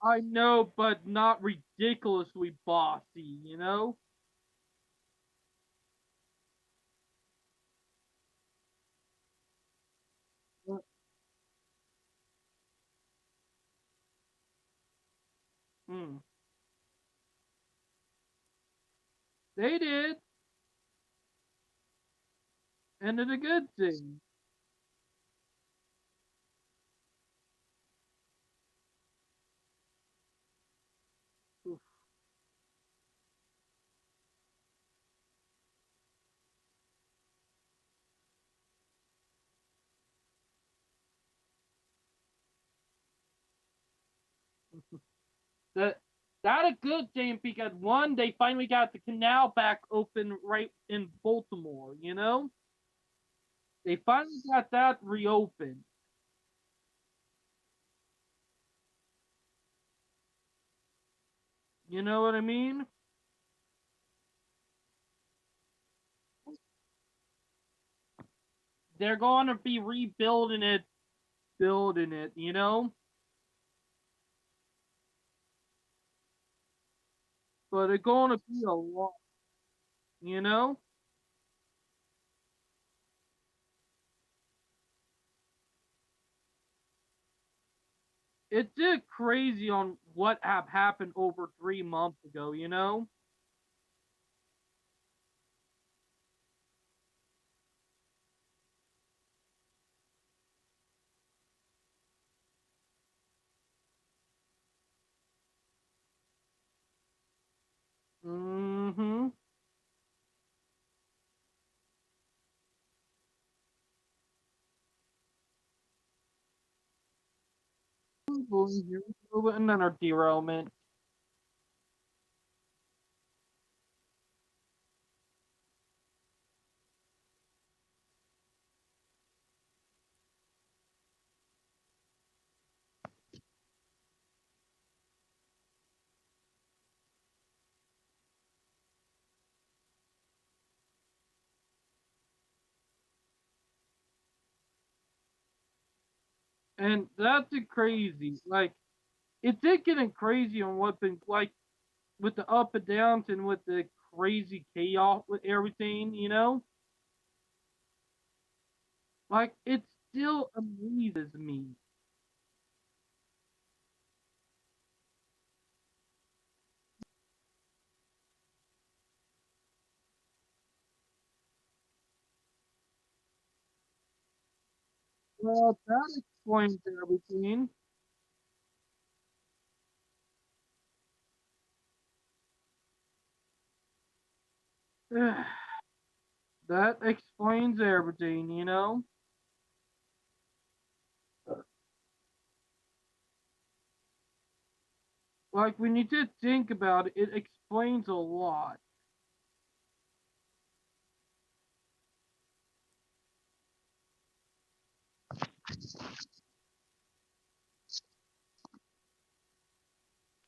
I know, but not ridiculously bossy. You know. Mm. They did, and it's a good thing. That that a good thing because one, they finally got the canal back open right in Baltimore. They finally got that reopened. You know what I mean? They're going to be rebuilding it, building it. But it's going to be a lot. You know, it did crazy on what have happened over 3 months ago. Mm-hmm. And then our derailment. And that's the crazy. Like, it did getting crazy on what been like with the up and downs and with the crazy chaos with everything. Like, it still amazes me. Well, that explains everything. That explains everything. Like, when you did think about it, it explains a lot.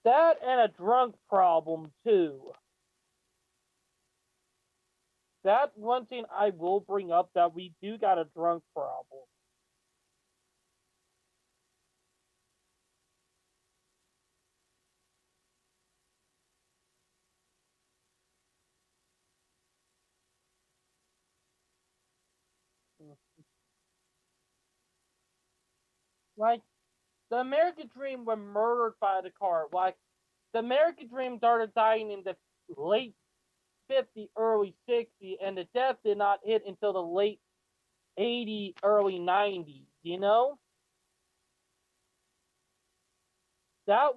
That and a drunk problem too. That one thing I will bring up that we do got a drunk problem. Like, the American dream was murdered by the car. Like, the American dream started dying in the late 50s, early 60s, and the death did not hit until the late 80s, early 90s. That,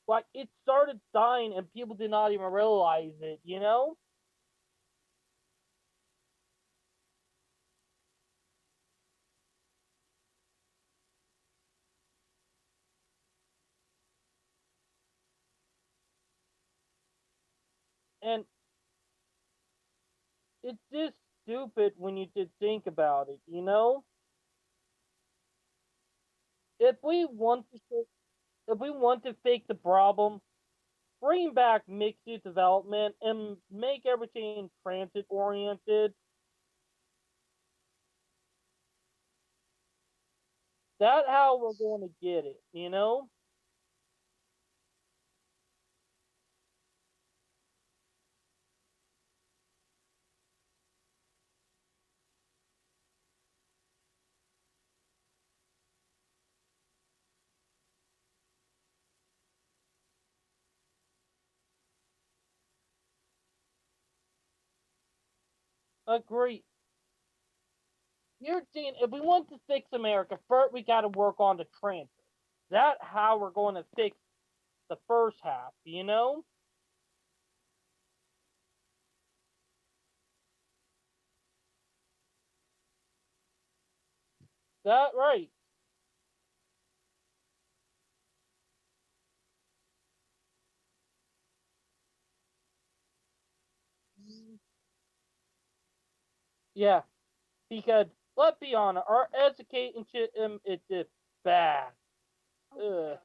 like, it started dying and people did not even realize it. And it's just stupid when you did think about it. If we want to, if we want to fix the problem, bring back mixed use development and make everything transit oriented. That's how we're going to get it. Agree. You're seeing, if we want to fix America, first we got to work on the transit. That's how we're going to fix the first half. That right. Yeah, because let's be honest, our education system is just bad. Ugh.